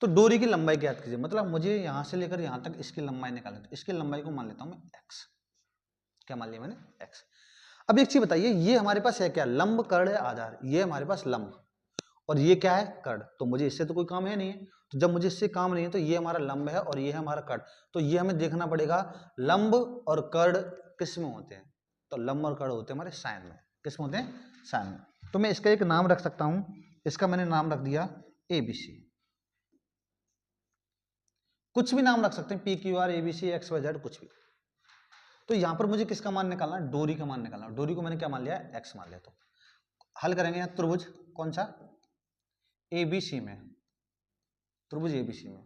तो डोरी की लंबाई ज्ञात कीजिए, मतलब मुझे यहां से लेकर यहां तक इसकी लंबाई निकालनी, तो इसकी लंबाई को मान लेता हूं मैं x। क्या मान लिया मैंने, x। अब एक चीज बताइए, ये हमारे पास है क्या, लंब कर्ण आधार, ये हमारे पास लंब, और ये क्या है कर्ण। तो मुझे इससे तो कोई काम है नहीं है, तो जब मुझे इससे काम नहीं है तो ये हमारा लंब है और ये है हमारा कर्ण। तो ये हमें देखना पड़ेगा लंब और कर्ण किस में होते हैं, तो लंब और कर्ण होते हैं हमारे साइन में। किस में होते हैं, साइन में। तो मैं इसका एक नाम रख सकता हूं, इसका मैंने नाम रख दिया ABC, कुछ भी नाम रख सकते हैं, PQR ABC XYZ कुछ भी। तो यहां पर मुझे किसका मान निकालना, डोरी का मान निकालना। डोरी को मैंने क्या मान लिया, x मान लिया। तो हल करेंगे यहाँ त्रिभुज कौन सा, ABC में, त्रिभुज ABC में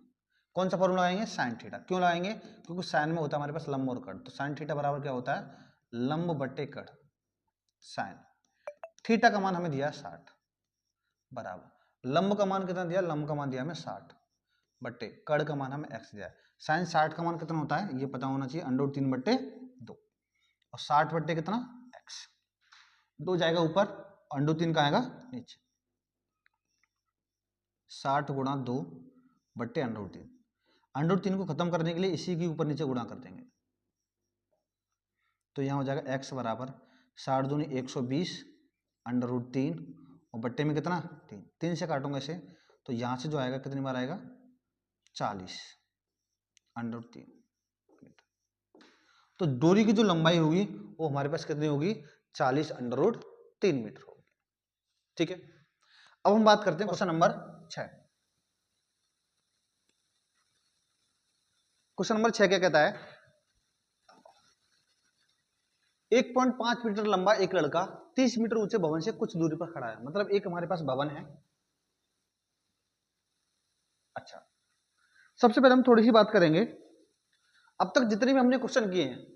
कौन सा फॉर्मूला लगाएंगे, साइन थीटा। क्यों लगाएंगे, क्योंकि साइन में होता है हमारे पास लंब और कर्ण, तो साइन थीटा बराबर क्या होता है, लंब बट्टे कर्ण साइन। थीटा का मान हमें दिया 60 बराबर, लंब का मान कितना दिया, लंब का मान दिया हमें 60 बट्टे कर्ण का मान हमें x दिया है। साइन 60 का मान कितना होता है ये पता होना चाहिए, √3/2, और 60 बट्टे कितना x, 2 जाएगा ऊपर, √3 का आएगा नीचे, 60 गुणा 2 बट्टे √3। √3 को खत्म करने के लिए इसी के ऊपर नीचे गुणा कर देंगे, तो यहाँ हो जाएगा x बराबर 60 दूनी 120 √3, और बट्टे में कितना 3, 3 से काटूंगा इसे, तो यहाँ से जो आएगा कितनी बार आएगा 40 √3। तो डोरी की जो लंबाई होगी वो हमारे पास कितनी होगी, 40 √3 मीटर होगी। ठीक है, अब हम बात करते हैं क्वेश्चन नंबर 6। क्वेश्चन नंबर 6 क्या कहता है, 1.5 मीटर लंबा एक लड़का 30 मीटर ऊंचे भवन से कुछ दूरी पर खड़ा है। मतलब एक हमारे पास भवन है। अच्छा, सबसे पहले हम थोड़ी सी बात करेंगे, अब तक जितने भी हमने क्वेश्चन किए हैं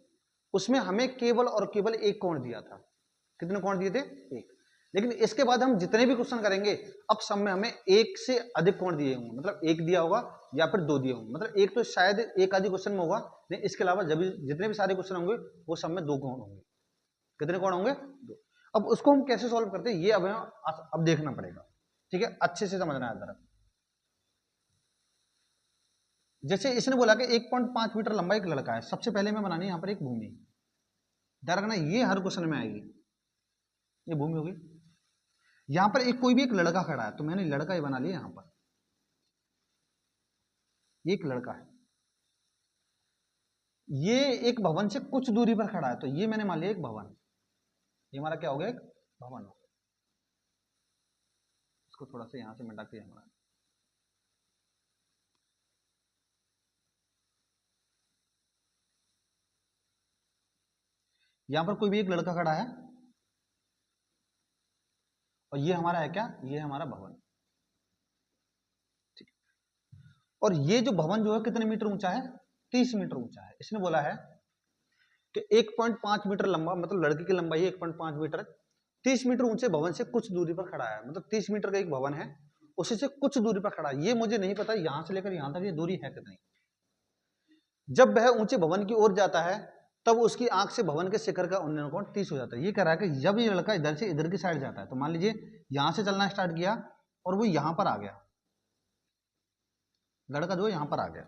उसमें हमें केवल और केवल एक कोण दिया था। कितने कोण दिए थे, एक। लेकिन इसके बाद हम जितने भी क्वेश्चन करेंगे अब सब में हमें एक से अधिक कोण दिए होंगे, मतलब एक दिया होगा या फिर दो दिए होंगे। मतलब एक तो शायद एक आधी क्वेश्चन में होगा, नहीं इसके अलावा जब जितने भी सारे क्वेश्चन होंगे वो सब में 2 कोण होंगे। कितने कोण होंगे, 2। अब उसको हम कैसे सॉल्व करते हैं ये अब देखना पड़ेगा। ठीक है, अच्छे से समझना है जरा। जैसे इसने बोला कि 1.5 मीटर लंबा एक लड़का है, सबसे पहले मैं बनानी है यहाँ पर एक भूमि। ध्यान रखना ये हर क्वेश्चन में आएगी, ये भूमि होगी। यहां पर एक कोई भी एक लड़का खड़ा है, तो मैंने लड़का ही बना लिया। यहां पर ये एक लड़का है, ये एक भवन से कुछ दूरी पर खड़ा है, तो ये मैंने मान लिया एक भवन। ये हमारा क्या हो गया, एक भवन हो। इसको थोड़ा सा यहाँ से मिटा के हमारा, यहाँ पर कोई भी एक लड़का खड़ा है और ये हमारा है क्या, ये हमारा भवन, ठीक। और ये जो भवन जो है कितने मीटर ऊंचा है, 30 मीटर ऊंचा है। इसने बोला है कि 1.5 मीटर लंबा, मतलब लड़की की लंबाई 1.5 मीटर, 30 मीटर ऊंचे भवन से कुछ दूरी पर खड़ा है, मतलब 30 मीटर का एक भवन है, उसी से कुछ दूरी पर खड़ा है। ये मुझे नहीं पता यहां से लेकर यहां तक ये दूरी है कितनी। जब वह ऊंचे भवन की ओर जाता है तब उसकी आंख से भवन के शिखर का उन्नयन कोण 30 हो जाता है। ये कह रहा है कि जब ये लड़का इधर से इधर की साइड जाता है, तो मान लीजिए यहां से चलना स्टार्ट किया और वो यहां पर आ गया, लड़का जो यहां पर आ गया,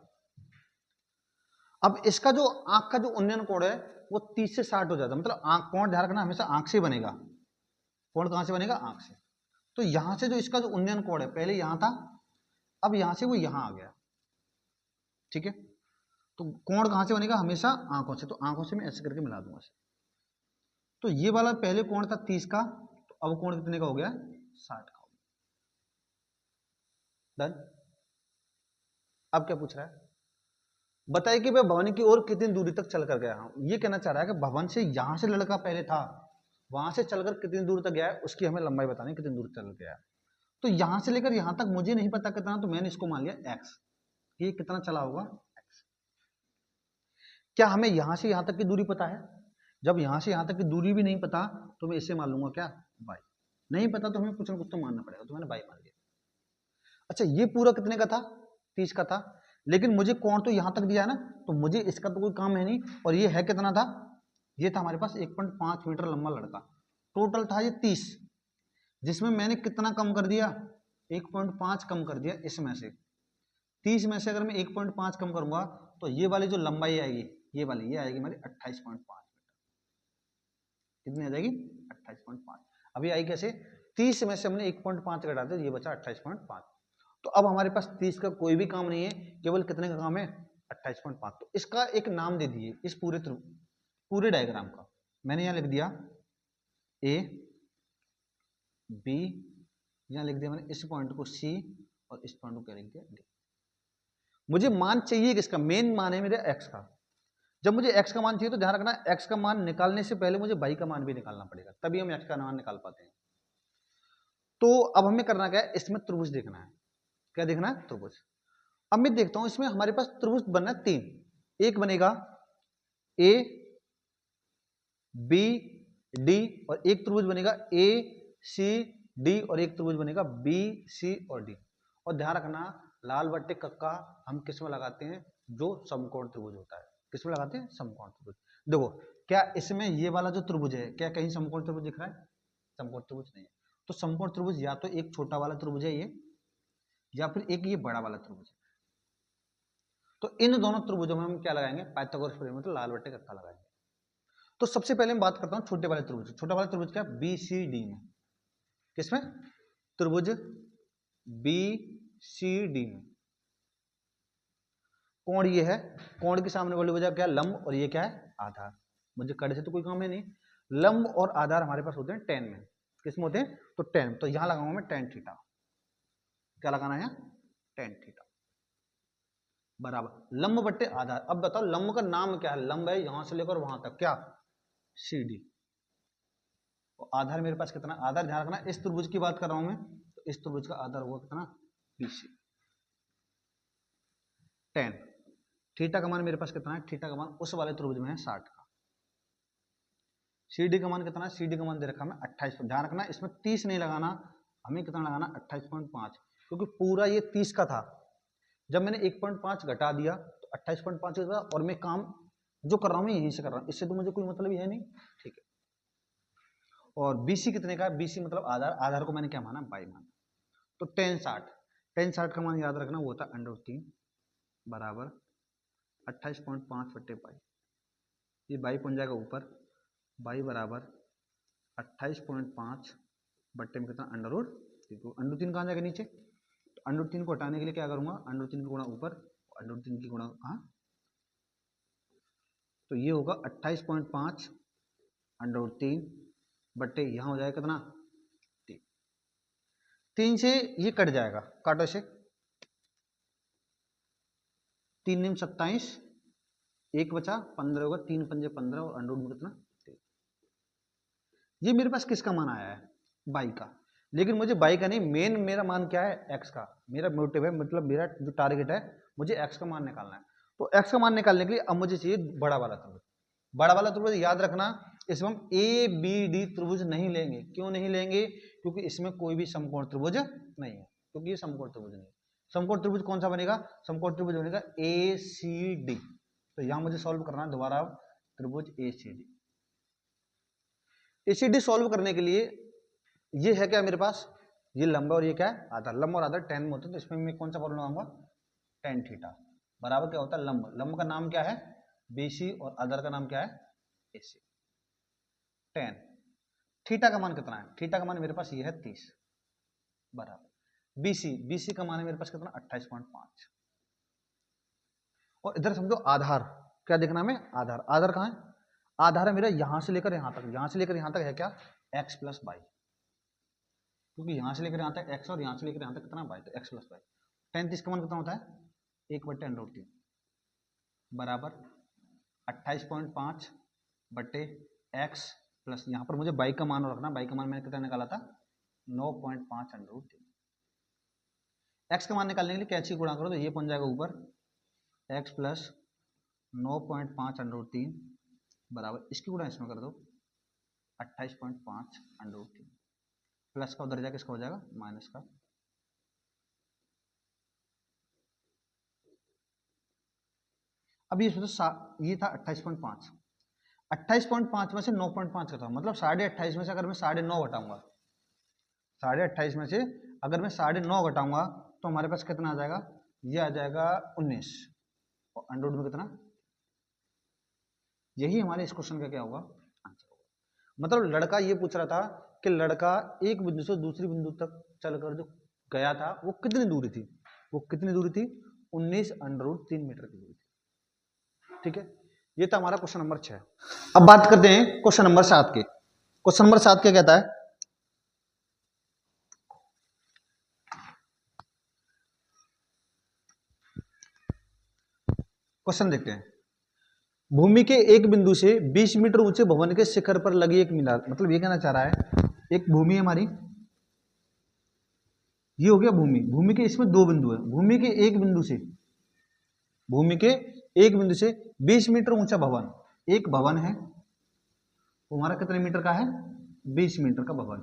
अब इसका जो आंख का जो उन्नयन कोण है वो 30 से 60 हो जाता है। मतलब आंख, कोण ध्यान रखना हमेशा आंख से बनेगा, कोण कहां से बनेगा, आंख से। तो यहां से जो इसका जो उन्नयन कोण है, पहले यहां था, अब यहां से वो यहां आ गया, ठीक है। तो कोण कहां से बनेगा, हमेशा आंखों से। तो आंखों से मैं ऐसे करके मिला दूंगा। तो ये वाला पहले कोण था 30 का, तो अब कोण कितने का हो गया, 60 का हो गया। डन। अब क्या पूछ रहा है, बताइए कि वह भवन की ओर कितनी दूरी तक चल कर गया। ये कहना चाह रहा है कि भवन से यहां से लड़का पहले था, वहां से चलकर कितनी दूर तक गया है, उसकी हमें लंबाई बतानी, कितनी दूर चल गया है। तो यहां से लेकर यहां तक मुझे नहीं पता कितना, तो मैंने इसको मान लिया x, ये कितना चला होगा x। क्या हमें यहां से यहां तक की दूरी पता है, जब यहां से यहां तक की दूरी भी नहीं पता तो मैं इसे मान लूंगा क्या, y। नहीं पता तो हमें कुछ ना कुछ तो मानना पड़ेगा, तो मैंने y मान लिया। अच्छा, ये पूरा कितने का था, 30 का था, लेकिन मुझे कोण तो यहां तक दिया है ना, तो मुझे इसका तो कोई काम है नहीं। और ये है कितना था, ये था हमारे पास 1.5 मीटर लंबा लड़का, टोटल था ये 30, जिसमें मैंने कितना कम कर दिया, 1.5 कम कर दिया इसमें से। 30 में से अगर मैं 1.5 कम करूंगा तो ये वाली जो लंबाई आएगी, ये वाली, ये आएगी हमारी 28.5 मीटर। कितनी आ जाएगी, 28.5। अभी आई कैसे, 30 में से हमने 1.5 घटा दिया, ये बचा 28.5। तो अब हमारे पास 30 का कोई भी काम नहीं है, केवल कितने का काम है, 28.5। तो इसका एक नाम दे दिए इस पूरे डायग्राम का। मैंने यहां लिख दिया ए बी, यहां लिख दिया मैंने इस पॉइंट को सी, और इस पॉइंट को क्या लिख दिया, डी। मुझे मान चाहिए किसका, मेन मान है मेरे एक्स का। जब मुझे x का मान चाहिए तो ध्यान रखना x का मान निकालने से पहले मुझे y का मान भी निकालना पड़ेगा, तभी हम x का मान निकाल पाते हैं। तो अब हमें करना क्या है, इसमें त्रिभुज देखना है। क्या देखना है, त्रिभुज। अब मैं देखता हूं इसमें हमारे पास त्रिभुज बनना है 3, एक बनेगा ए बी डी, और एक त्रिभुज बनेगा ए सी डी, और एक त्रिभुज बनेगा बी सी और डी। और ध्यान रखना लाल बट्टे कक्का हम किस में लगाते हैं, जो समकोण त्रिभुज होता है, किस में लगाते हैं, समकोण त्रिभुज। देखो क्या इसमें ये वाला जो त्रिभुज है, क्या कहीं समकोण त्रिभुज दिख रहा है, समकोण त्रिभुज नहीं है। तो समकोण त्रिभुज या तो एक छोटा वाला त्रिभुज है ये, या फिर एक ये बड़ा वाला त्रिभुज है। तो इन दोनों त्रिभुजों में हम क्या लगाएंगे, पाइथागोरस प्रमेय, मतलब लाल बट्टे कक्का लगाएंगे। तो सबसे पहले मैं बात करता हूं छोटे वाले त्रिभुज। छोटा वाला त्रिभुज क्या, बी सी डी में, किसमें, त्रिभुज बी सी डी में। कोण ये है, कोण के सामने वाली वजह क्या, लंब, और ये क्या है, आधार। मुझे कड़े से तो कोई काम है नहीं, लंब और आधार हमारे पास होते हैं टेन में। किसमें होते हैं, तो टेन। तो यहां लगाऊंगा मैं टेन थीटा। क्या लगाना है, टेन थीटा बराबर लंब बट्टे आधार। अब बताओ लंब का नाम क्या है, लंब है यहां से लेकर वहां तक, क्या, सी डी। तो आधार मेरे पास कितना, आधार ध्यान रखना इस त्रिभुज की बात कर रहा हूं मैं, तो इस त्रिभुज का आधार होगा कितना, बीसी। 10 थीटा का मान मेरे पास कितना है, थीटा का मान उस वाले त्रिभुज में है 60 का। सीडी का मान कितना है, सीडी का मान दे रखा है 28। ध्यान रखना इसमें 30 नहीं लगाना, हमें कितना लगाना, 28.5, क्योंकि पूरा ये 30 का था। जब मैंने 1.5 घटा दिया तो 28.5 हो गया, और मैं काम जो कर रहा हूं मैं यहीं से कर रहा हूं, इससे तो मुझे कोई मतलब ही है नहीं, ठीक है। और बीसी कितने का है, बीसी मतलब आधार, आधार को मैंने क्या माना, बाई माना। तो 1060 का मान याद रखना, वो होता है √3 बराबर 28.5 बट्टे पाई। ये बाई बन जाएगा ऊपर, बाई बराबर 28.5 बट्टे में कितना, √3 कहाँ जाएगा नीचे, तो √3 को हटाने के लिए क्या करूंगा, √3 की गुणा ऊपर, √3 की गुणा कहाँ, तो ये होगा 28.5 √3 बट्टे यहाँ हो जाएगा कितना, 3। 3 से ये कट जाएगा, काटो से, 3 निम 27, 1 बचा 15 होगा, 3 पंजे 15 और अंडर रूट में कितना 3। ये मेरे पास किसका मान आया है, बाई का, लेकिन मुझे बाई का नहीं, मेन मेरा मान क्या है, एक्स का। मेरा मोटिव है, मतलब मेरा जो टारगेट है, मुझे एक्स का मान निकालना है। तो एक्स का मान निकालने के लिए अब मुझे चाहिए बड़ा वाला त्रिभुज। बड़ा वाला त्रिभुज याद रखना, इसमें हम ए बी डी त्रिभुज नहीं लेंगे। क्यों नहीं लेंगे, क्योंकि इसमें कोई भी समकोण त्रिभुज नहीं है, क्योंकि ये समकोण त्रिभुज नहीं है। समकोण त्रिभुज कौन सा बनेगा, समकोण त्रिभुज बनेगा ए सी डी। तो यहां मुझे सॉल्व करना है दोबारा त्रिभुज ए सी डी। ए सी डी सॉल्व करने के लिए ये है क्या मेरे पास, ये लंबा और ये क्या है आधार। लंब और आधार टेन में होता है, तो इसमें मैं कौन सा फॉर्मूला लगाऊंगा, टेन थीटा बराबर क्या होता है लंब। लंब का नाम क्या है बीसी और आधार का नाम क्या है एसी। टेन थीटा का मान कितना है, थीटा का मान मेरे पास ये है 30 बराबर बीसी। बीसी का मान है मेरे पास कितना 28.5। और इधर समझो आधार, क्या देखना हमें आधार। आधार कहाँ है, आधार है मेरा यहां से लेकर यहां तक, यहां से लेकर यहां तक है क्या x प्लस वाई, क्योंकि यहां से लेकर यहां तक x और यहां से लेकर यहां तक कितना y, तो x प्लस वाई। 30 का मान कितना होता है 1/10√3 बराबर 28.5 बटे x प्लस, यहाँ पर मुझे y का मान रखना, y का मान मैंने कितना निकाला था 9.5√3। x का मान निकालने के लिए कैची गुणा करो तो ये बन जाएगा ऊपर x प्लस 9.5√3 बराबर, इसकी गुणा इसमें कर दो 28.5√3 प्लस का उधर जाके इसका हो जाएगा माइनस का। अब ये सोचो ये था 28.5, 28.5 में से 9.5 करता हूं, मतलब 28.5 में से अगर मैं 9.5 घटाऊंगा, 28.5 में से अगर मैं 9.5 घटाऊंगा तो हमारे पास कितना आ जाएगा, ये आ जाएगा 19 और अंडर में कितना, यही हमारे इस क्वेश्चन का क्या होगा आंसर होगा। मतलब लड़का ये पूछ रहा था कि लड़का एक बिंदु से दूसरी बिंदु तक चलकर जो गया था वो कितनी दूरी थी, वो कितनी दूरी थी 19√3 मीटर की दूरी थी। ठीक है, ये था हमारा क्वेश्चन नंबर 6। अब बात करते हैं क्वेश्चन नंबर 7 के। क्वेश्चन नंबर 7 क्या कहता है, क्वेश्चन देखते हैं। भूमि के एक बिंदु से 20 मीटर ऊंचे भवन के शिखर पर लगी एक मीनार, मतलब ये कहना चाह रहा है एक भूमि हमारी, ये हो गया भूमि, भूमि के इसमें दो बिंदु है, भूमि के एक बिंदु से, भूमि के एक बिंदु से 20 मीटर ऊंचा भवन, एक भवन है वो हमारा कितने मीटर का है 20 मीटर का भवन।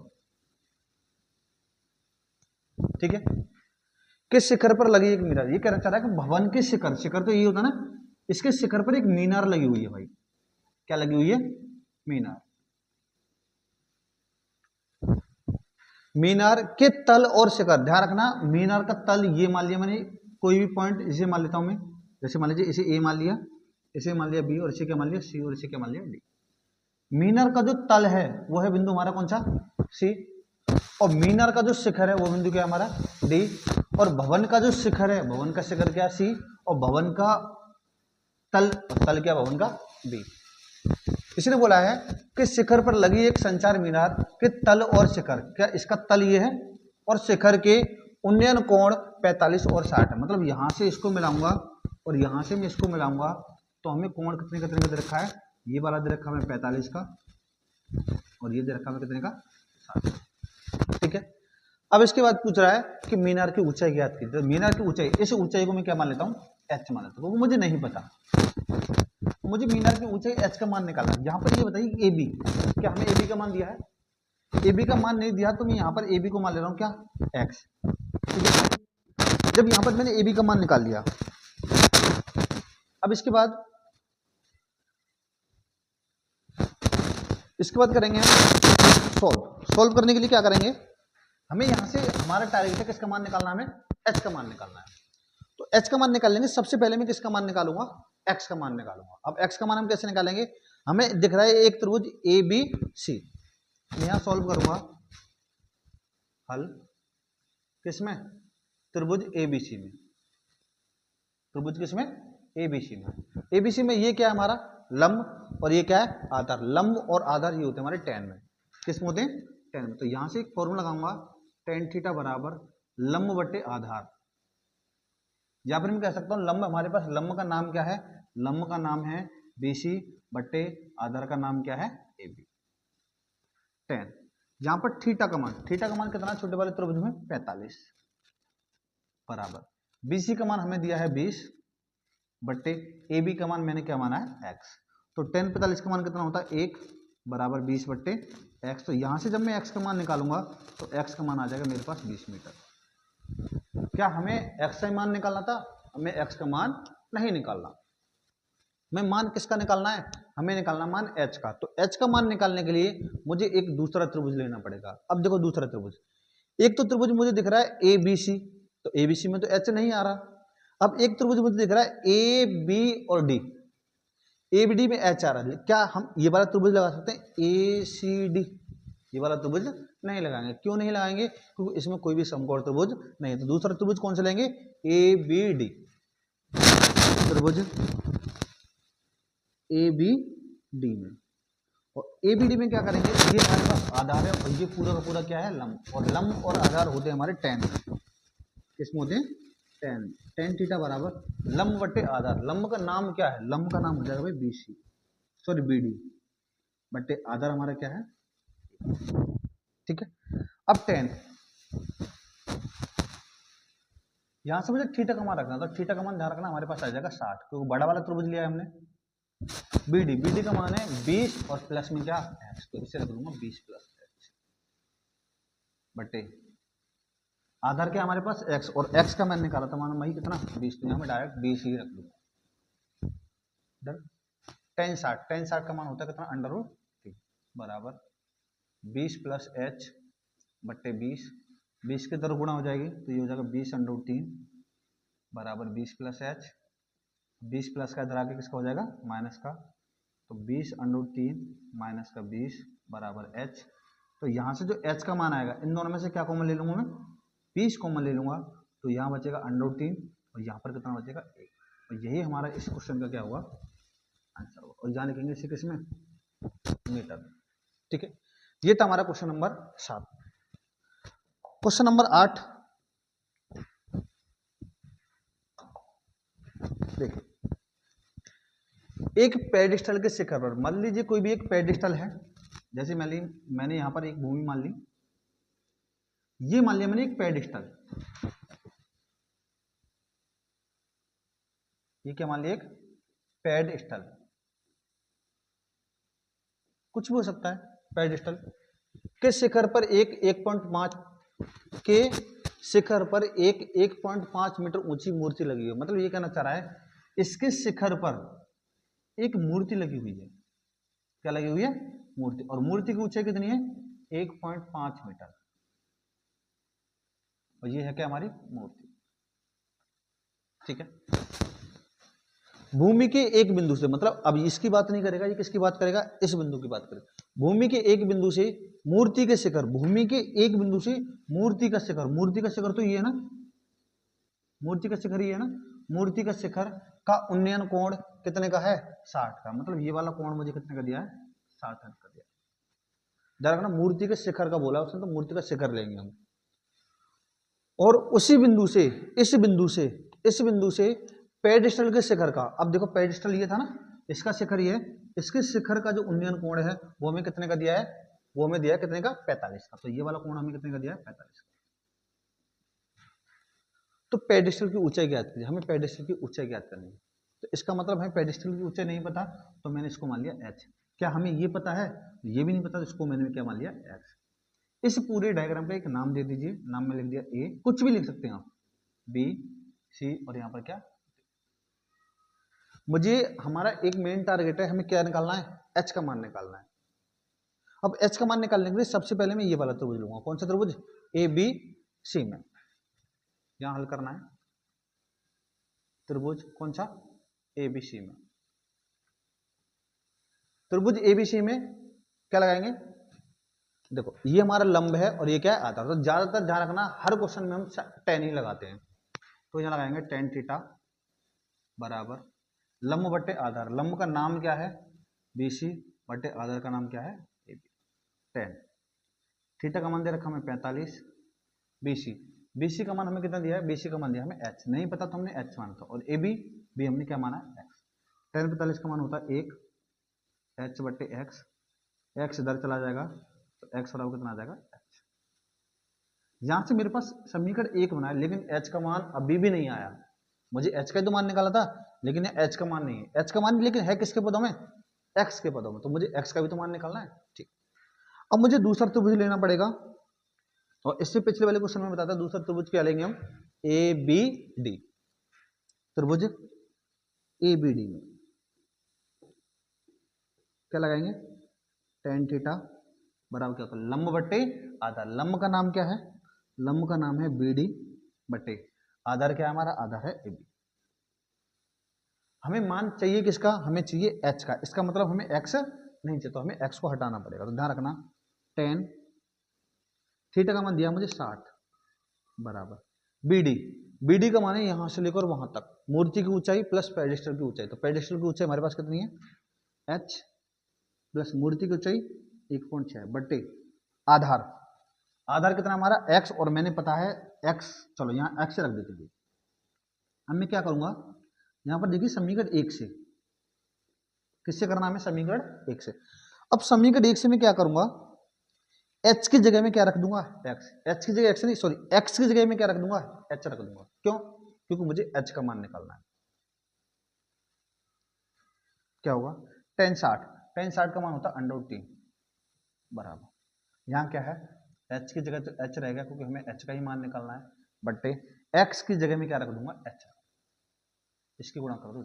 ठीक है, किस शिखर पर लगी एक मीनार, ये कहना चाह रहा है कि भवन के शिखर, शिखर तो ये होता है ना, इसके शिखर पर एक मीनार लगी हुई है भाई, क्या लगी हुई है मीनार। मीनार के तल और शिखर, ध्यान रखना मीनार का तल ये मान लिया मैंने, कोई भी पॉइंट इसे मान लेता हूं मैं, जैसे मान लीजिए इसे ए मान लिया, इसे मान लिया बी और इसे क्या मान लिया सी और इसे क्या मान लिया डी। मीनार का जो तल है वो है बिंदु हमारा कौन सा सी, और मीनार का जो शिखर है वो बिंदु क्या हमारा डी, और भवन का जो शिखर है, भवन का शिखर क्या सी, और भवन का तल, तल क्या भवन का बी। इसने बोला है कि शिखर पर लगी एक संचार मीनार के तल और शिखर, क्या इसका तल ये है और शिखर के उन्नयन कोण 45 और 60 है, मतलब यहां से इसको मिलाऊंगा और यहां से मैं इसको मिलाऊंगा तो हमें कोण कितने कितने का दे रखा है, ये वाला दे रखा है 45 का और ये दे रखा है कितने का 60। ठीक है, अब इसके बाद पूछ रहा है कि मीनार की ऊंचाई ज्ञात कीजिए, तो मीनार की ऊंचाई, इस ऊंचाई को मैं क्या मान लेता हूँ h मान लेता हूँ, वो मुझे नहीं पता, मुझे मीनार की ऊंचाई h का मान निकालना है। यहाँ पर ये बताइए AB, क्या हमें AB का मान दिया है, AB का मान नहीं दिया तो मैं यहाँ पर AB को मान ले रहा हूँ क्या x। ठीक है, जब यहाँ पर मैंने AB का मान निकाल लिया, अब इसके बाद करेंगे सॉल्व करने के लिए क्या करेंगे, हमें यहां से हमारा टारगेट है किसका मान निकालना, हमें h का मान निकालना है। तो h का मान निकालेंगे, सबसे पहले मैं किसका मान निकालूंगा x का मान निकालूंगा। अब x का मान हम कैसे निकालेंगे, हमें दिख रहा है एक त्रिभुज ABC, यहां सॉल्व करूंगा हल किसमें त्रिभुज ABC में, त्रिभुज किसमें ABC में, ABC में ये क्या है हमारा लंब और ये क्या है आधार, लंब और आधार ये होते हैं हमारे tan में, किस में होते हैं tan में। तो यहां से एक फॉर्मूला लगाऊंगा टेन थीटा बराबर लंब बटे आधार, या फिर मैं कह सकता हूं लंब, हमारे पास लंब का नाम क्या है, लंब का नाम है BC बटे आधार का नाम क्या है AB। टेन, यहां पर थीटा का मान कितना छोटे वाले त्रिभुज में 45 बराबर BC का मान हमें दिया है 20 बट्टे AB का मान मैंने क्या माना है x। तो 10 45 का मान कितना होता है 1 बराबर 20 बट्टे x। तो यहां से जब मैं x का मान निकालूंगा तो x का मान आ जाएगा मेरे पास 20 मीटर। क्या हमें x का मान निकालना था, हमें x का मान नहीं निकालना, मैं मान किसका निकालना है, हमें निकालना मान h का। तो h का मान निकालने के लिए मुझे एक दूसरा त्रिभुज लेना पड़ेगा। अब देखो दूसरा त्रिभुज, एक तो त्रिभुज मुझे दिख रहा है ABC, तो ABC में तो h नहीं आ रहा। अब एक त्रिभुज मुझे दिख रहा है AB और D, ABD में h आ रहा है, क्या हम ये वाला त्रिभुज लगा सकते हैं ACD, ये वाला त्रिभुज नहीं लगाएंगे। क्यों नहीं लगाएंगे, क्योंकि इसमें कोई भी समकोण त्रिभुज नहीं है। तो दूसरा त्रिभुज कौन सा लेंगे, ABD, त्रिभुज ABD में, और ABD में क्या करेंगे, ये हमारे पास आधार है और ये पूरा का पूरा क्या है लंब, और लंब और आधार होते हैं हमारे tan, किसमें होते हैं tan, tan थीटा बराबर लंब बटे आधार, लंब का नाम क्या है, लंब का नाम हो जाएगा भाई BC, सॉरी BD बटे आधार हमारा क्या है, ठीक है। अब tan, यहां से मुझे थीटा का मान रखना, तो थीटा का मान ध्यान रखना हमारे पास आ जाएगा 60, क्योंकि बड़ा वाला त्रिभुज लिया है हमने। BD का मान है 20 और प्लस में क्या x, तो इसे रख लूंगा 20 प्लस x बटे आधार क्या हमारे पास x, और x का मैंने निकाला था मान वही कितना 20, तो यहाँ में डायरेक्ट 20 ही रख लूंगा। tan 60 का मान होता है कितना √3 बराबर 20 प्लस h बट्टे 20 के तरफ गुणा हो जाएगी, तो ये हो जाएगा 20 √3 बराबर 20 प्लस h, 20 प्लस का इधर आके किसका हो जाएगा माइनस का, तो 20 √3 माइनस का 20 बराबर h। तो यहाँ से जो h का मान आएगा, इन दोनों में से क्या कॉमन ले लूंगा मैं, 20 कॉमन ले लूंगा, तो यहाँ बचेगा √3 और यहाँ पर कितना बचेगा 1, और यही हमारा इस क्वेश्चन का क्या हुआ आंसर हुआ। और यहाँ लिखेंगे इसे किसमें मीटर, ठीक है। ये था हमारा क्वेश्चन नंबर 7। क्वेश्चन नंबर 8 देखिए, एक पेडिस्टल के शिखर पर, मान लीजिए कोई भी एक पेडिस्टल है, जैसे मैंने यहां पर एक भूमि मान ली, ये मान लिया मैंने एक पेडिस्टल, ये क्या मान लिया एक पेडिस्टल, कुछ भी हो सकता है, पेडिस्टल के शिखर पर एक 1.5 के शिखर पर एक 1.5 मीटर ऊंची मूर्ति लगी हुई, मतलब ये कहना चाह रहा है इसके शिखर पर एक मूर्ति लगी हुई है, क्या लगी हुई है मूर्ति, और मूर्ति की ऊंचाई कितनी है 1.5 मीटर, और ये है क्या हमारी मूर्ति, ठीक है। भूमि के एक बिंदु से, मतलब अब इसकी बात नहीं करेगा, ये किसकी बात करेगा, इस बिंदु की बात करेगा। भूमि के एक बिंदु से मूर्ति के शिखर, भूमि के एक बिंदु से मूर्ति का शिखर, मूर्ति का शिखर तो ये है ना, मूर्ति का शिखर ये है ना, मूर्ति का शिखर का उन्नयन कोण कितने का है 60 का, मतलब ये वाला कोण मुझे कितने का दिया है 60 अंक का दिया। ध्यान रखना मूर्ति के शिखर का बोला उसने, तो मूर्ति का शिखर लेंगे हम, और उसी बिंदु से इस बिंदु से पेडिस्टल के शिखर का, अब देखो पेडिस्टल ये था ना, इसका शिखर ये है, इसके शिखर का जो उन्नयन कोण है वो हमें कितने का दिया है, वो हमें दिया है कितने का 45 का, तो ये वाला कोण हमें कितने का दिया है 45 का। तो पेडिस्टल की ऊंचाई ज्ञात कीजिए, हमें पेडिस्टल की ऊंचाई ज्ञात करनी है, तो इसका मतलब है पेडिस्टल की ऊंचाई नहीं पता, तो मैंने इसको मान लिया h। क्या हमें ये पता है, ये भी नहीं पता, तो इसको मैंने क्या मान लिया x। इस पूरे डायग्राम का एक नाम दे दीजिए, नाम में लिख दिया a, कुछ भी लिख सकते हैं आप, b c, और यहाँ पर क्या, मुझे हमारा एक मेन टारगेट है, हमें क्या निकालना है h का मान निकालना है। अब h का मान निकालने के लिए सबसे पहले मैं ये वाला त्रिभुज लूंगा, कौन सा त्रिभुज ABC में, यहां हल करना है त्रिभुज कौन सा ABC में, त्रिभुज ABC में क्या लगाएंगे, देखो ये हमारा लंब है और ये क्या है आधार, तो ज्यादातर ध्यान रखना हर क्वेश्चन में हम tan ही लगाते हैं, तो यहां लगाएंगे tan थीटा बराबर लंब बटे आधार, लंब का नाम क्या है BC बटे आधार का नाम क्या है AB, tan थीटा का मान दे रखा हमें 45 BC, BC का मान हमें कितना दिया है, BC का मान दिया हमें h, नहीं पता तो हमने h माना था, और AB भी हमने क्या माना है x। tan 45 का मान होता है 1 h बट्टे x, x इधर चला जाएगा तो x बराबर कितना आ जाएगा h। यहां से मेरे पास समीकरण 1 बना है, लेकिन h का मान अभी भी नहीं आया। मुझे h का ही तो मान निकाला था, लेकिन h का मान नहीं है। h का मान लेकिन है किसके पदों में, x के पदों में, तो मुझे x का भी तो मान निकालना है। ठीक, अब मुझे दूसरा त्रिभुज लेना पड़ेगा, और इससे पिछले वाले क्वेश्चन में बताता दूसरा त्रिभुज क्या लेंगे हम, ABD, त्रिभुज ABD में क्या लगाएंगे, tan थीटा बराबर क्या होता है, लंब बट्टे आधार। लंब का नाम क्या है, लंब का नाम है BD बट्टे आधार क्या है हमारा, आधार है AB। हमें मान चाहिए किसका, हमें चाहिए h का, इसका मतलब हमें x नहीं चाहिए, तो हमें x को हटाना पड़ेगा। तो ध्यान रखना tan थीटा का मान दिया मुझे 60 बराबर BD का मान है यहां से लेकर वहां तक, मूर्ति की ऊंचाई प्लस पेडिस्टल की ऊंचाई। तो पेडिस्टल की ऊंचाई हमारे पास कितनी है, h प्लस मूर्ति की ऊंचाई 1.6 बट्टे आधार, आधार कितना हमारा x, और मैंने पता है x, चलो यहाँ x रख देते हैं। अब मैं क्या करूंगा, यहाँ पर देखिए समीकरण 1 से, किससे करना है, समीकरण 1 से। अब समीकरण 1 से मैं क्या करूंगा, h की जगह में क्या रख दूंगा, h की जगह x नहीं, सॉरी x की जगह में क्या रख दूंगा, h रख दूंगा। क्यों, क्योंकि मुझे h का मान निकालना है। क्या होगा, tan 60 का मान होता है √3 बराबर, यहाँ क्या है h की जगह तो h रहेगा, क्योंकि हमें h का ही मान निकालना है, बट्टे x की जगह में क्या रख दूंगा, h, इसकी गुणा कर दो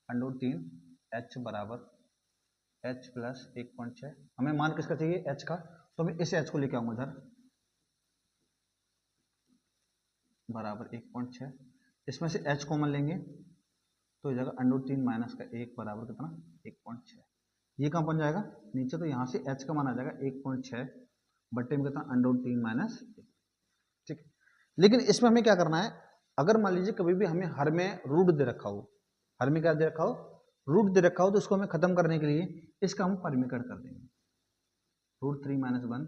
√3 h बराबर h प्लस 1.6। हमें मान किसका चाहिए, h का, तो मैं इस h को लेके आऊंगा इधर बराबर 1.6, इसमें से h कॉमन लेंगे तो इस जगह √3 माइनस का 1 बराबर कितना 1.6। ये कहाँ बन जाएगा नीचे, तो यहाँ से h का मान आ जाएगा 1.6 बट्टे में कितना √3 माइनस 1। ठीक, लेकिन इसमें हमें क्या करना है, अगर मान लीजिए कभी भी हमें हर में रूट दे रखा हो, हर में क्या दे रखा हो, रूट दे रखा हो, तो इसको हमें खत्म करने के लिए इसका हम परिमीकरण कर देंगे, √3 माइनस 1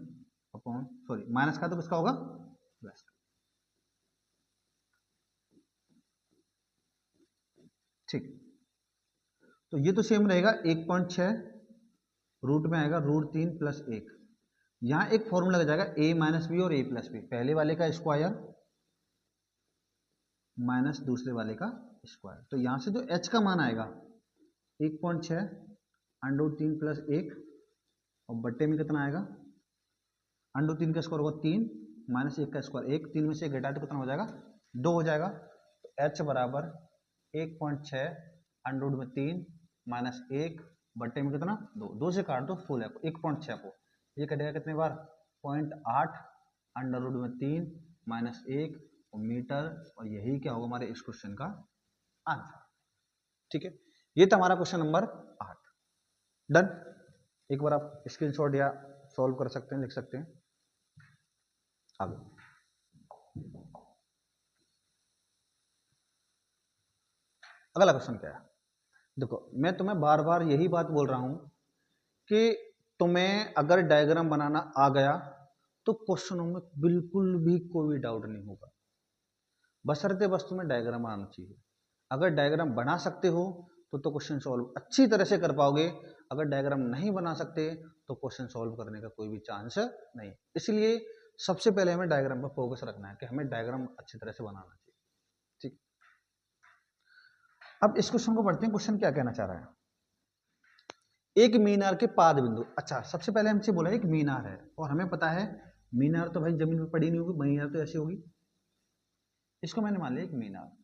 अपॉन, सॉरी माइनस का तो किसका होगा, प्लस का। ठीक, तो ये तो सेम रहेगा 1.6, रूट में आएगा √3 प्लस 1, यहां एक फॉर्मूला लग जाएगा a माइनस बी और a प्लस बी, पहले वाले का स्क्वायर माइनस दूसरे वाले का स्क्वायर। तो यहां से जो h का मान आएगा 1.6 √3 प्लस 1, और बट्टे में कितना आएगा, √3 का स्क्वायर होगा 3 माइनस 1 का स्क्वायर 1, 3 में से 1 घटाए तो कितना हो जाएगा, 2 हो जाएगा। तो h बराबर 1.6 √3 माइनस 1 बट्टे में कितना 2, 2 से काट दो फुल है 1.6 को, ये कटेगा कितने बार 0.8 √3 माइनस 1 मीटर, और यही क्या होगा हमारे इस क्वेश्चन का आंसर। ठीक है, ये था हमारा क्वेश्चन नंबर 8। डन, एक बार आप स्क्रीनशॉट या सॉल्व कर सकते हैं, लिख सकते हैं आगे। अगला क्वेश्चन क्या है, देखो मैं तुम्हें बार बार यही बात बोल रहा हूं कि तुम्हें अगर डायग्राम बनाना आ गया तो क्वेश्चनों में बिल्कुल भी कोई डाउट नहीं होगा, बशर्ते बस तुम्हें डायग्राम आना चाहिए। अगर डायग्राम बना सकते हो तो क्वेश्चन सॉल्व अच्छी तरह से कर पाओगे, अगर डायग्राम नहीं बना सकते तो क्वेश्चन सॉल्व करने का कोई भी चांस नहीं। इसलिए सबसे पहले हमें डायग्राम पर फोकस रखना है कि हमें डायग्राम अच्छी तरह से बनाना चाहिए। ठीक, अब इस क्वेश्चन को पढ़ते हैं, क्वेश्चन क्या कहना चाह रहा है, एक मीनार के पाद बिंदु। अच्छा, सबसे पहले हमसे बोला एक मीनार है, और हमें पता है मीनार तो भाई जमीन पर पड़ी नहीं होगी, मीनार तो ऐसी होगी, इसको मैंने मान लिया एक मीनार।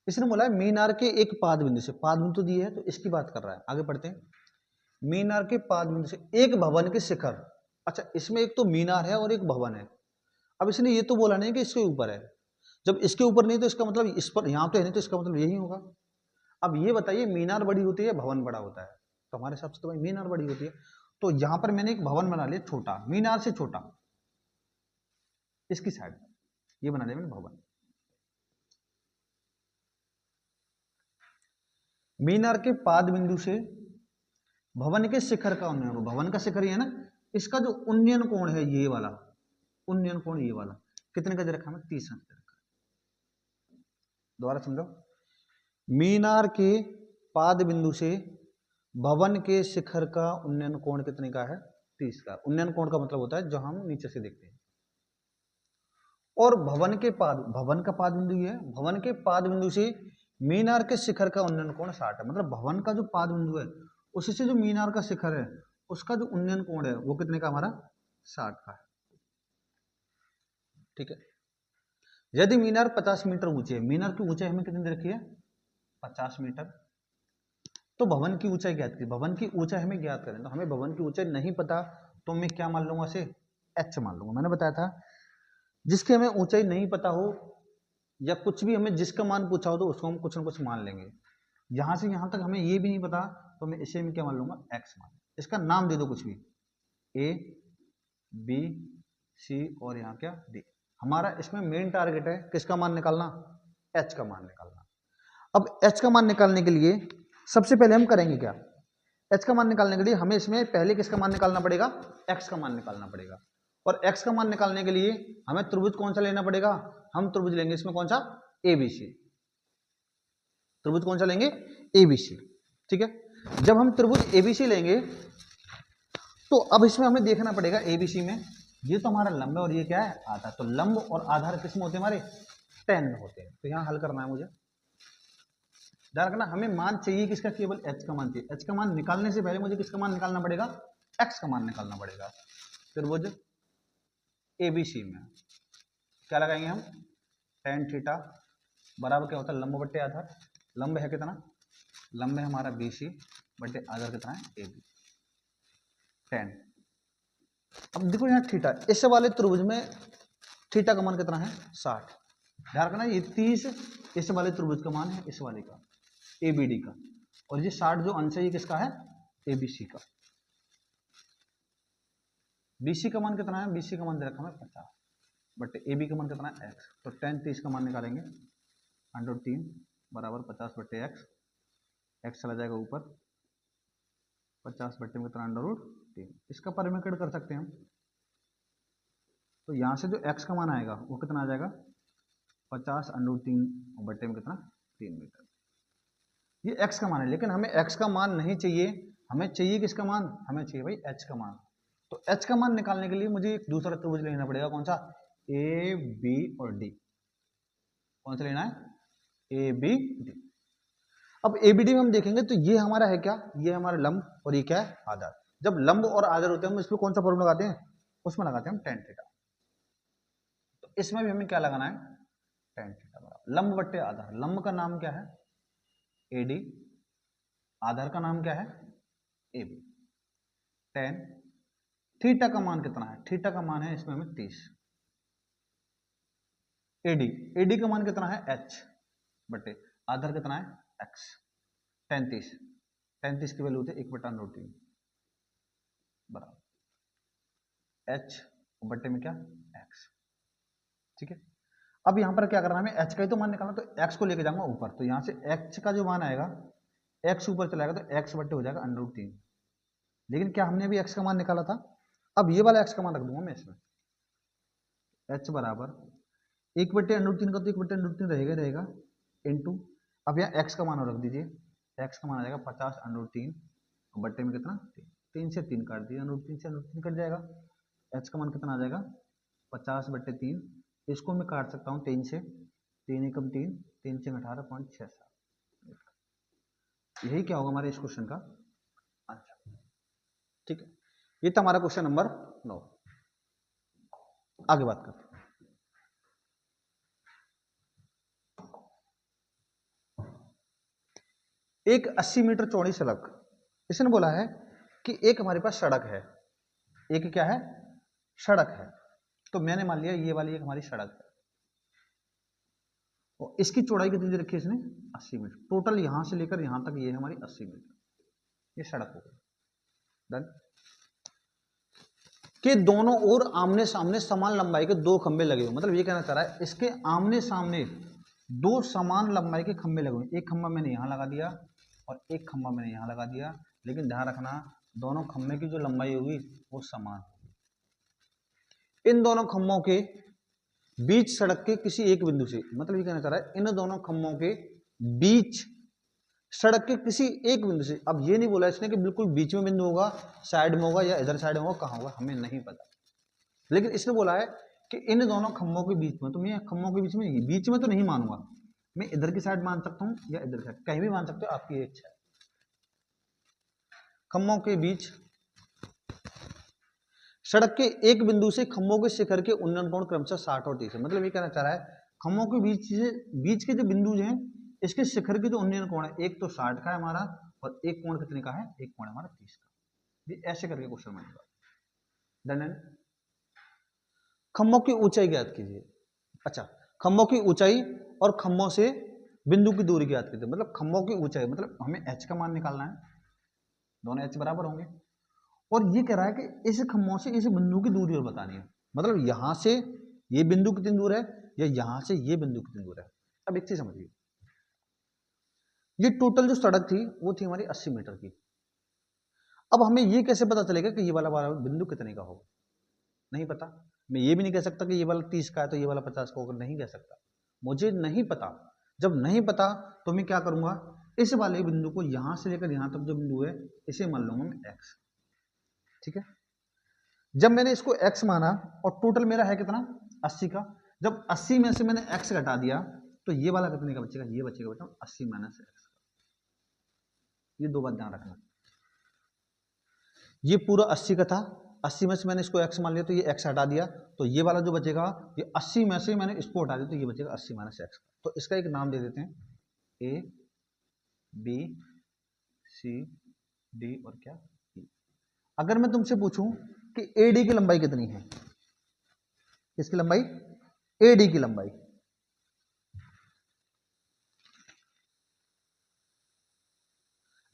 इसने बोला है मीनार के एक पाद बिंदु से, पाद बिंदु तो दिए है तो इसकी बात कर रहा है, आगे पढ़ते हैं। मीनार के पाद बिंदु से एक भवन के शिखर, अच्छा इसमें एक तो मीनार है और एक भवन है। अब इसने ये तो बोला नहीं कि इसके ऊपर है, जब इसके ऊपर नहीं तो इसका मतलब इस पर, यहां तो है नहीं तो इसका मतलब यही होगा। अब ये बताइए मीनार बड़ी होती है भवन बड़ा होता है, तो हमारे हिसाब से तो भाई मीनार बड़ी होती है। तो यहां पर मैंने एक भवन बना लिया छोटा, मीनार से छोटा, इसकी साइड ये बना लिया मैंने भवन। मीनार के पाद बिंदु से भवन के शिखर का उन्नयन, भवन का शिखर ही है ना, इसका जो उन्नयन कोण है ये वाला, उन्नयन कोण ये वाला कितने का दे रखा है? 30 अंश दे रखा है। दोबारा समझो, मीनार के पाद बिंदु से भवन के शिखर का उन्नयन कोण कितने का है? 30 का। उन्नयन कोण का मतलब होता है जो हम नीचे से देखते हैं। और भवन के पाद, भवन का पाद बिंदु ये है, भवन के पाद बिंदु से मीनार के शिखर का उन्नयन कोण 60 है। मतलब भवन का जो पाद बिंदु है उसी से जो मीनार का शिखर है उसका जो उन्नयन कोण है वो कितने का? हमारा 60 का है। ठीक है। यदि मीनार 50 मीटर ऊंची है, मीनार की ऊंचाई हमें कितनी दे रखी है? 50 मीटर। तो भवन की ऊंचाई ज्ञात करें, भवन की ऊंचाई हमें ज्ञात करें। तो हमें भवन की ऊंचाई नहीं पता तो मैं क्या मान लूंगा? इसे h मान लूंगा। मैंने बताया था जिसकी हमें ऊंचाई नहीं पता हो या कुछ भी हमें जिसका मान पूछा हो तो उसको हम कुछ ना कुछ मान लेंगे। यहां से यहां तक हमें ये भी नहीं पता तो मैं इसे में क्या मान लूंगा? x मान। इसका नाम दे दो कुछ भी, a b c और यहाँ क्या d। हमारा इसमें मेन टारगेट है किसका मान निकालना? h का मान निकालना। अब h का मान निकालने के लिए सबसे पहले हम करेंगे क्या? h का मान निकालने के लिए हमें इसमें पहले किसका मान निकालना पड़ेगा? x का मान निकालना पड़ेगा। और x का मान निकालने के लिए हमें त्रिभुज कौन सा लेना पड़ेगा? हम त्रिभुज लेंगे इसमें कौन सा? ABC। त्रिभुज कौन सा लेंगे? ABC। ठीक है। जब हम त्रिभुज ABC लेंगे तो अब इसमें हमें देखना पड़ेगा ABC में ये तो हमारा लंब है और ये क्या है? आधार। तो लंब और आधार किस में होते हैं? हमारे tan में होते हैं। तो यहाँ हल करना है मुझे। ध्यान रखना, हमें मान चाहिए किसका? केवल h का मान चाहिए। h का मान निकालने से पहले मुझे किसका मान निकालना पड़ेगा? x का मान निकालना पड़ेगा। त्रिभुज ABC में क्या लगाएंगे हम? tan थीटा बराबर क्या होता है? लंब बट्टे आधार। लंब है कितना? लंब है हमारा BC बट्टे आधार कितना है? AB। tan। अब देखो यहाँ थीटा, इस वाले त्रिभुज में थीटा का मान कितना है? 60। ध्यान रखना ये 30 इस वाले त्रिभुज का मान है, इस वाले का ABD का, और ये 60 जो अंश है ये किसका है? ABC का। BC का मान कितना है? BC का मान दे रखा है 50 बट AB का मान कितना है? x। तो tan 30 का मान निकालेंगे, 103 बराबर 50 बट्टे x। x चला जाएगा ऊपर, 50 बट्टे में कितना? √3। इसका परिमेय कर सकते हैं हम। तो यहाँ से जो x का मान आएगा वो कितना आ जाएगा? 50 √3 बट्टे में कितना? 3 मीटर। ये x का मान है, लेकिन हमें x का मान नहीं चाहिए, हमें चाहिए किसका मान? हमें चाहिए भाई h का मान। तो h का मान निकालने के लिए मुझे एक दूसरा त्रिभुज लेना पड़ेगा। कौन सा? A B और D। कौन सा लेना है? A B D। अब ABD में हम देखेंगे तो ये हमारा है क्या? ये हमारा लंब और ये क्या है? आधार। जब लंब और आधार होते हैं हम इसमें कौन सा फॉर्मूला लगाते हैं? उसमें लगाते हैं हम tan थीटा। तो इसमें भी हमें क्या लगाना है? tan थीटा बराबर लंब बट्टे आधार। लंब का नाम क्या है? AD। आधार का नाम क्या है? AB। tan थीटा का मान कितना है? थीटा का मान है इसमें हमें 30। AD का मान कितना है? h बटे आधार कितना है? x। tan 30 की वैल्यू होती है 1/√3 बराबर h बटे में क्या? x। ठीक है। अब यहां पर क्या करना है? हमें h का ही तो मान निकालना, तो x को लेके जाऊंगा ऊपर। तो यहां से h का जो मान आएगा, x ऊपर चलाएगा तो x बटे हो जाएगा √3। लेकिन क्या हमने अभी x का मान निकाला था? अब ये वाला x का मान रख दूंगा मैं इसमें। h बराबर 1/√3 का तो 1/√3 रहेगा इनटू, अब यहाँ x का मान रख दीजिए। x का मान आ जाएगा 50 √3 बट्टे में कितना? 3 से 3 काट दिया, √3 से √3 कट जाएगा। h का मान कितना आ जाएगा? 50 बट्टे 3। इसको मैं काट सकता हूँ 3 से, 3 एकम 3, 3 से 18.67। यही क्या होगा हमारे इस क्वेश्चन का आंसर। ठीक है, ये था हमारा क्वेश्चन नंबर 9। आगे बात करते हैं। एक 80 मीटर चौड़ी सड़क, इसने बोला है कि एक हमारे पास सड़क है, एक क्या है? सड़क है। तो मैंने मान लिया ये वाली एक हमारी सड़क है और इसकी चौड़ाई कितनी दे रखी है इसने? 80 मीटर। टोटल यहां से लेकर यहां तक ये है हमारी 80 मीटर, ये सड़क हो गई। डन। कि दोनों ओर आमने सामने समान लंबाई के 2 खंबे लगे हुए, मतलब ये कहना चाह रहा है इसके आमने सामने 2 समान लंबाई के खंबे लगे हुए। एक खंबा मैंने यहां लगा दिया और एक खंबा मैंने यहां लगा दिया, लेकिन ध्यान रखना दोनों खम्भे की जो लंबाई होगी वो समान होगी। इन दोनों खम्भों के बीच सड़क के किसी एक बिंदु से, मतलब ये कहना चाह रहा है इन दोनों खम्भों के बीच सड़क के किसी एक बिंदु से। अब ये नहीं बोला इसने कि बिल्कुल बीच में बिंदु होगा, साइड में होगा या इधर साइड में होगा, कहाँ होगा हमें नहीं पता, लेकिन इसने बोला है कि इन दोनों खम्भों के बीच में। तो मैं खम्भों के बीच में तो नहीं मानूंगा, मैं इधर की साइड मान सकता हूँ या इधर की साइड, कहीं भी मान सकते हो, आपकी इच्छा है। खम्भों के बीच सड़क के एक बिंदु से खम्भों के शिखर के उन्नयन कोण क्रमशः 60 और 30 है। मतलब ये कहना चाह रहा है खम्भों के बीच के जो बिंदु हैं इसके शिखर के जो उन्नयन कोण है, एक तो 60 का है हमारा और एक कोण कितने का है, एक कोण हमारा 30 का। ये ऐसे करके क्वेश्चन बनेगा। डन। खम्भों की ऊंचाई ज्ञात कीजिए। अच्छा, खम्भों की ऊंचाई और खम्भों से बिंदु की दूरी ज्ञात कीजिए। मतलब खम्भों की ऊंचाई मतलब हमें h का मान निकालना है, दोनों h बराबर होंगे, और ये कह रहा है कि इस खम्भों से इस बिंदु की दूरी और बतानी है। मतलब यहां से ये बिंदु कितनी दूर है या यहां से ये बिंदु कितनी दूर है। अब एक चीज समझिए, ये टोटल जो सड़क थी वो थी हमारी 80 मीटर की। अब हमें ये कैसे पता चलेगा कि ये वाला बिंदु कितने का होगा, नहीं पता। मैं ये भी नहीं कह सकता कि ये वाला 30 का है तो ये वाला 50 का होगा, नहीं कह सकता, मुझे नहीं पता। जब नहीं पता तो मैं क्या करूंगा, इस वाले बिंदु को यहां से लेकर यहां तक जो बिंदु है इसे मान लूंगा मैं x। ठीक है, जब मैंने इसको x माना और टोटल मेरा है कितना 80 का, जब 80 में से मैंने x घटा दिया तो ये वाला कितने का बचेगा, ये बचेगा बेटा 80 माइनस x। ये दो बात ध्यान रखना, ये पूरा 80 का था, 80 में से मैंने इसको x मान लिया तो ये x हटा दिया, तो ये वाला जो बचेगा ये 80 में से मैंने इसको हटा दिया तो ये बचेगा 80 माइनस x। तो इसका एक नाम दे देते हैं a b c d और क्या e। अगर मैं तुमसे पूछूं कि AD की लंबाई कितनी है, इसकी लंबाई AD की लंबाई,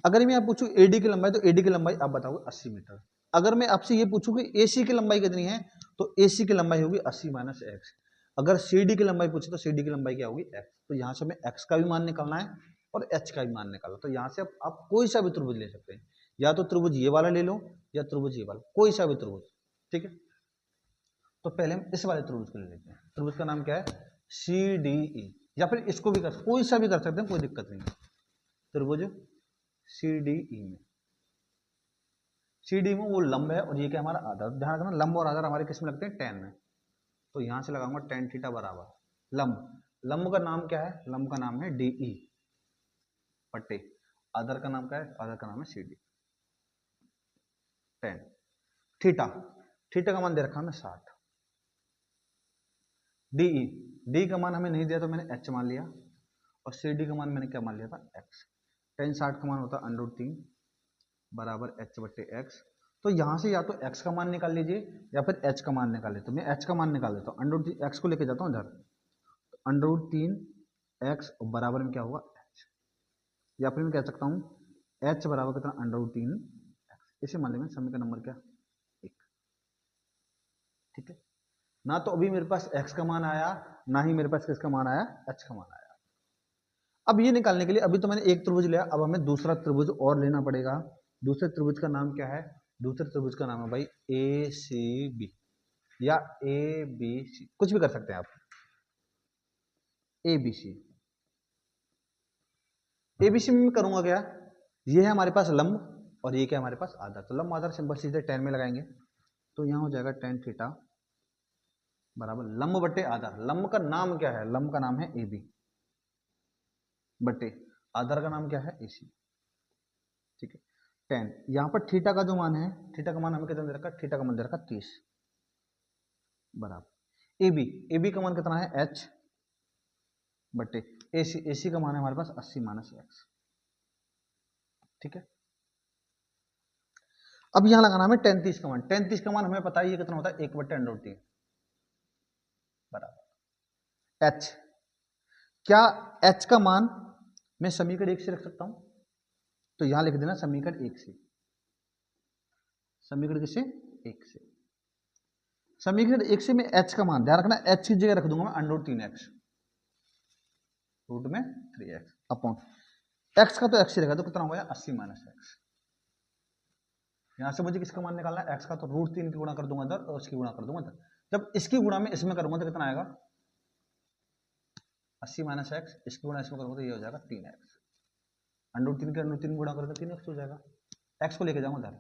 अगर मैं आप पूछूं AD की लंबाई तो AD की लंबाई आप बताओगे 80 मीटर। अगर मैं आपसे ये पूछूं कि AC की लंबाई कितनी है तो AC की लंबाई होगी 80 माइनस x। अगर CD की लंबाई पूछे तो CD की लंबाई क्या होगी x। तो यहां से हमें x का भी मान निकालना है और h का भी मान निकालना। तो यहां से आप कोई सा भी त्रिभुज ले सकते हैं, या तो त्रिभुज ये वाला ले लो या त्रिभुज ये वाला, कोई सा भी त्रिभुज। ठीक है, तो पहले हम इस वाले त्रिभुज को ले लेते हैं। त्रिभुज का नाम क्या है CDE, या फिर इसको भी कोई सा भी कर सकते हैं, कोई दिक्कत नहीं है। त्रिभुज CDE में, CD में वो लंब है और ये क्या हमारा आधार। ध्यान रखना लंब और आधार हमारे किस में लगते हैं, टेन में। तो यहां से लगाऊंगा टेन थीटा बराबर लंब। लंब का नाम क्या है, लंब का नाम है DE पट्टे, आधार का नाम क्या है, आधार का नाम है CD। टेन थीटा, थीटा का मान दे रखा है 60। DE, D का मान हमें नहीं दिया तो मैंने h मान लिया, और CD का मान मैंने क्या मान लिया था x। टेन 60 का मान होता है √3 बराबर h बट्टे x। तो यहां से या तो x का मान निकाल लीजिए या फिर h का मान निकाल लेते। तो मैं h का मान निकाल देता हूँ, √3 x को लेके जाता हूँ इधर, √3 x बराबर में क्या होगा h, या फिर मैं कह सकता हूँ h बराबर कितना √3 x। इसे मान लेंगे समीकरण नंबर क्या 1। ठीक है, ना तो अभी मेरे पास x का मान आया, ना ही मेरे पास किसका मान आया, h का मान आया। अब ये निकालने के लिए अभी तो मैंने एक त्रिभुज लिया, अब हमें दूसरा त्रिभुज और लेना पड़ेगा। दूसरे त्रिभुज का नाम क्या है, दूसरे त्रिभुज का नाम है भाई ACB या ABC, कुछ भी कर सकते हैं आप। ABC, ABC में करूंगा क्या, ये है हमारे पास लंब और ये क्या हमारे पास आधार। तो लंब आधार सिंपल सीधे टेन में लगाएंगे तो यहां हो जाएगा टेन थीटा बराबर लंब बट्टे आधार। लंब का नाम क्या है, लंब का नाम है AB बट्टे आधार का नाम क्या है AC। ठीक है, टेन, यहां पर थीटा का जो मान है, थीटा का मान हमें कितना दे रखा है, थीटा का मान दे रखा 30 बराबर AB, AB का मान कितना है h बट्टे AC, AC का मान है हमारे पास 80 माइनस x। ठीक है, अब यहां लगाना हमें टेन 30 का मान। टेन 30 का मान हमें पता है ये कितना होता है 1 बट्टे √3 बराबर h। क्या h का मान मैं समीकरण 1 से रख सकता हूं, तो यहां लिख देना समीकरण 1 से। समीकरण किससे 1 से, समीकरण 1 से मैं h का मान, ध्यान रखना h की जगह रख दूंगा मैं √3x रूट में 3x अपॉन x का तो x ही रहेगा, तो कितना हो गया 80 माइनस x। यहां से मुझे किसका मान निकालना है, x का, तो √3 की गुणा कर दूंगा इधर और इसकी गुणा कर दूंगा इधर। जब इसकी गुणा में इसमें करूंगा तो कितना आएगा 80 - x, इसकी गुणा इसमें करूंगा तो ये हो जाएगा 3x, √3 के √3 गुणा करके 3x हो जाएगा। x को लेके जाऊंगा इधर,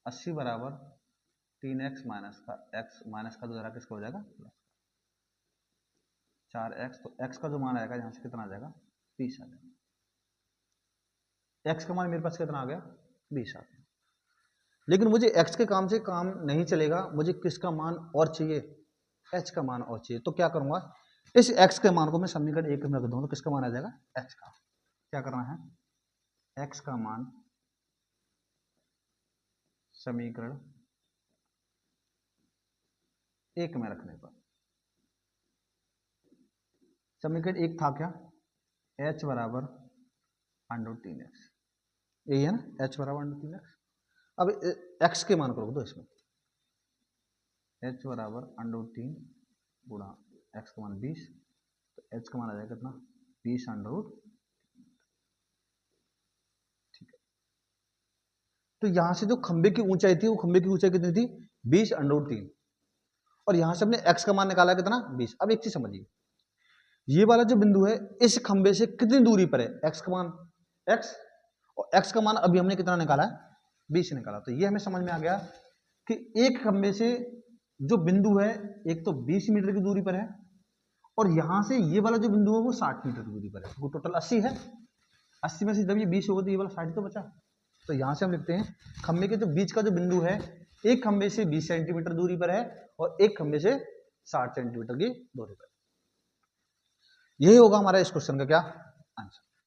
80 बराबर 3x माइनस का x माइनस का 2 जरा किसका हो जाएगा 4x, तो x का जो मान आएगा यहाँ से कितना आ जाएगा 20 आ जाएगा। x का मान मेरे पास कितना आ गया 20 आ गया। लेकिन मुझे x के काम से काम नहीं चलेगा, मुझे किसका मान और चाहिए, h का मान और चाहिए। तो क्या करूंगा, इस x के मान को मैं समीकरण 1 में रख दूंगा तो किसका मान आ जाएगा h का। क्या करना है, x का मान समीकरण 1 में रखने पर, समीकरण 1 था क्या, h बराबर √3x, यही है ना, h बराबर √3x। अब x के मान को रख दो इसमें, h बराबर √3 गुणा x का मान 20, तो h का मान आ जाएगा कितना 20 ठीक है। तो यहां से जो खंबे की ऊंचाई थी, वो खंबे की ऊंचाई कितनी थी 20 √3, और यहां से हमने x का मान निकाला कितना 20। अब एक चीज समझिए, ये वाला जो बिंदु है इस खंबे से कितनी दूरी पर है, x का मान x, और x का मान अभी हमने कितना निकाला है 20 निकाला। तो ये हमें समझ में आ गया कि एक खंबे से जो बिंदु है एक तो 20 मीटर की दूरी पर है, और यहां से ये वाला जो बिंदु है वो 60 मीटर की दूरी पर है, वो टोटल 80 है। 80 में से जब ये 20 होगा तो ये वाला 60 तो बचा। तो यहां से हम लिखते हैं खंबे के जो बीच का जो बिंदु है एक खंबे से 20 सेंटीमीटर दूरी पर है और एक खंबे से 60 सेंटीमीटर की दूरी पर। यही होगा हमारा इस क्वेश्चन का क्या आंसर।